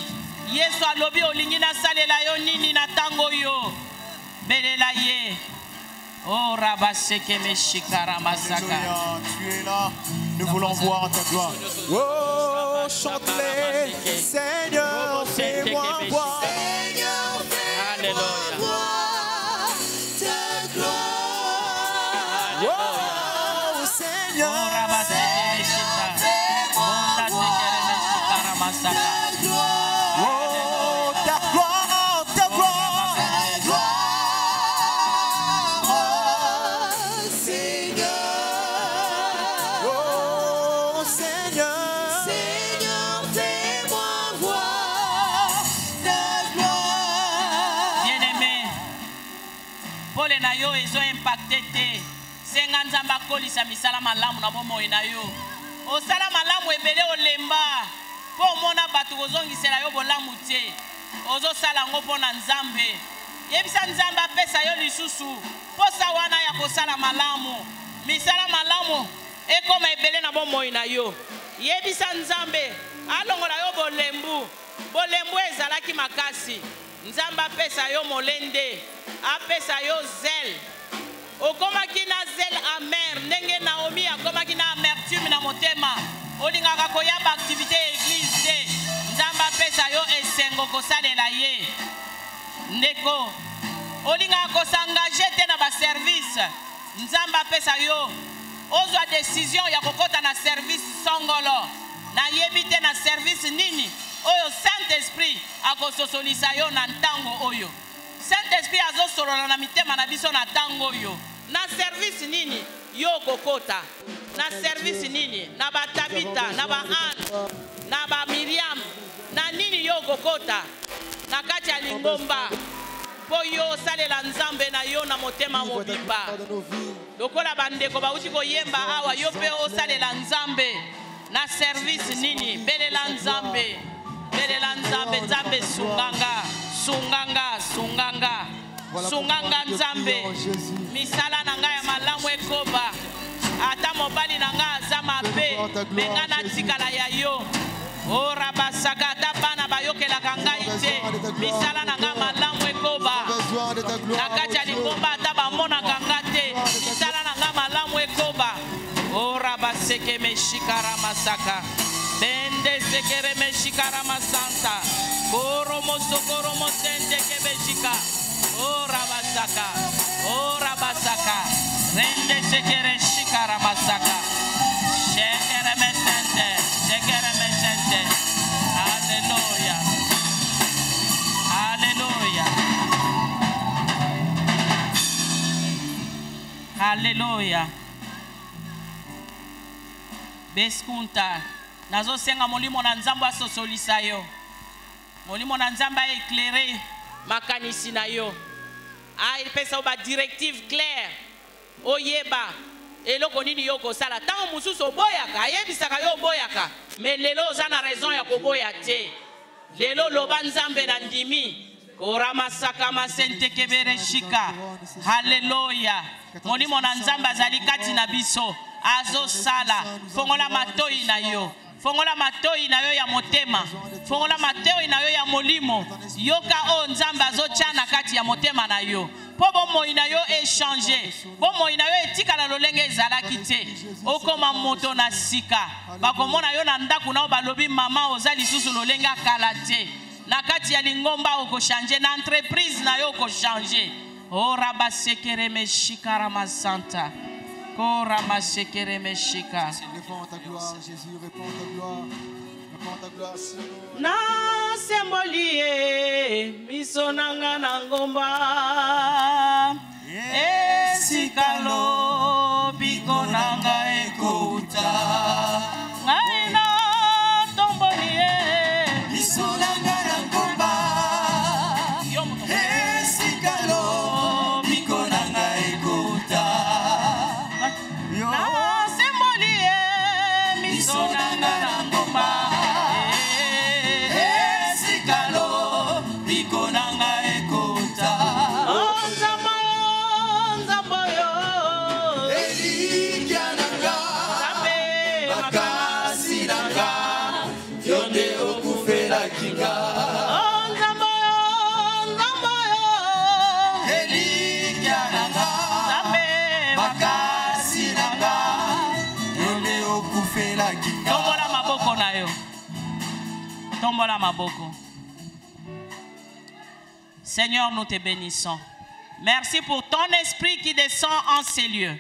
Yesu alobi olingi na salela yo nini na tango yo. Belela ye. Oh Rabaseke Meshika Ramasaka. Tu es là. Nous voulons voir ta gloire. Oh, chante-les. Seigneur, fais-moi voir. Seigneur, fais-moi voir ta gloire. Oh, Seigneur, fais-moi voir ta gloire. Oh, ta gloire, ta gloire, ta gloire. Oh, Seigneur. Oh, Seigneur. Seigneur, fais-moi voir ta gloire. Bien-aimé, Paul na yo ezo impacté te. Senga nzamba kolisa misala malamu na bomoi na yo. Osala malamu ebele olemba. Po mona batu kozongisela yo bolamu te. Ozo sala ngo pona nzambe. Yebisa nzamba pesa yo lisusu. Posa wana ya kosala malamu. Misala malamu ekoma ebele na bomoi na yo. Yebisa nzambe alongola yo bolembu. Bolembu ezalaki makasi. Nzamba pesa yo molende. Apesa yo zel. Okomaki na zel amer. Ndenge Naomi akomaki na amertume na motema. Olingaka koyaba activité église te. Nzamba pesa yo esengo kosalela ye. Ndeko. Olingaka kosengage te na ba service. Nzamba pesa yo. Ozwa décision ya kokota na service songolo. Na yebite na service nini. Oyo Saint-Esprit akososolisa yo na ntango oyo. Saint-Esprit azosolola na mitema na biso na tango oyo. Na service nini yo kokota. Na service nini na ba Tabita, na ba Anne, na ba Miriam. Na nini yo kokota. Na kati ya lingomba. Po yo salela nzambe na yo na motema mobimba. Lokola bandeko bauti koyemba awa yo pe osalela nzambe. Na service nini belela nzambe. Belela nzambe nzambe sunganga. Sunganga, sunganga, sunganga nzambe. Misala nanga ya malamu ekoba. Ata mobali nanga azama pe. Menga na tikala ya yo. O Rabasaka ata bana bayokela kangai te. Misala nanga malamu ekoba. Nakati ya lingomba ata bamona kanga te. Misala nanga malamu ekoba. O Rabaseke Meshikara Masaka. Bende sekere Meshikara Masanta. Koromo sokoromo sente kebeshika. Oh Rabasaka. Oh Rabasaka. Rende sekere shikara masaka. Shekere mesente. Shekere mesente. Hallelujah. Hallelujah. Hallelujah. Beskunta. Nazo senga molimo na nzambo asosolisa yo. Molimo na nzamba éclairé makanisi na yo. Il pesa ba directive claire. Oyeba eloko nini yo kosala. Tango mususu oboyaka ayebisaka yo oboyaka. Mais lelo oza na raison ya koboya te. Lelo loba nzambe na ndimi. Koramasaka masente kebere shika. Hallelujah. Molimo na nzamba azali kati na biso. Azo sala. Fongola matoi na yo. Fongola matoi na yo ya motema. Fongola matoi na yo ya molimo. Yoka o nzamba azotia na kati ya motema na yo. Po bomoi na yo échanger. Bomoi na yo etikala lolenge ezalaki te. Okoma moto na sika. Bakomona yo na ndaku na balobi mama oza lisusu lolenge akala te. Na kati ya lingomba oko changer. Na entreprise na yo oko changer. O Rabasekere Meshika Ramasanta. Réponds ta gloire, Jésus, réponds ta gloire. Réponds ta gloire, Seigneur. Na sembolie misonanga na ngomba. Esikalo bikonanga ekouta. Ngaina tombolie misonanga na ngomba. Esikalo bikonanga ekouta. Na sembolie misonanga na ngomba. elikya nanga makasi nanga yonde okufelaki nga. Tombola maboko na yo. Tombola maboko. Seigneur, nous te bénissons. Merci pour ton esprit qui descend en ces lieux,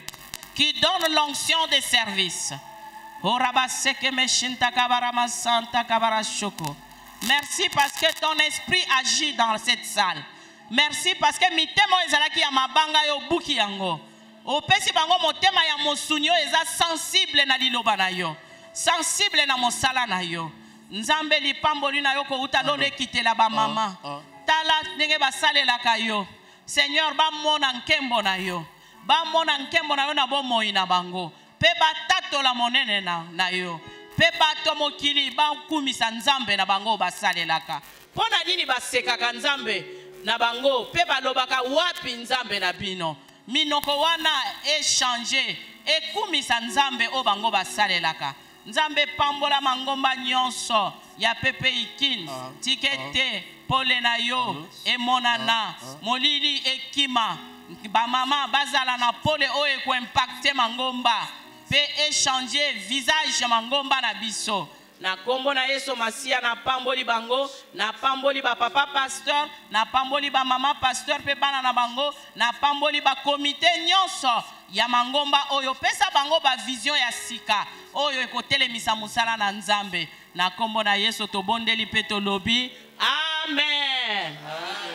qui donne l'onction des services. Merci parce que ton esprit agit dans cette salle. Merci parce que mitemo ezalaki ya mabanga yo buki yango. Opesi bango motema ya mosunyo eza sensible na liloba na yo. Sensible na mosala na yo. Nzambe lipamboli na yo ko utalole kitela ba mama. Tala ndenge basalelaka yo. Seigneur, ba mona nkembo na yo. Ba mona nkembo na yo na bomoi na bango. Pe batato la monene na yo. Pe bato mokili ba kumisa nzambe na bango basalelaka. Pona nini basekaka nzambe na bango. Pe balobaka wapi nzambe na bino. Minoko wana échanger. Ekumisa nzambe o bango basalelaka. Nzambe pambola mangomba nyonso. Ya pepe ikin. Tikete. Pole na yo. Emonana. Molili ekima. Ba mama bazala na pole o eko impacte mangomba. Pe échanger visage mangomba na biso. Na kombo na Yesu Masia na pamboli bango, na pamboli ba papa pasteur, na pamboli ba mama pasteur pe bana na bango, na pamboli ba komite nyonso ya mangomba oyo pesa bango ba vision ya sika. Oyo ekotelemisa musala na nzambe. Na kombo na Yesu tobondeli pe tolobi. Amen. Amen.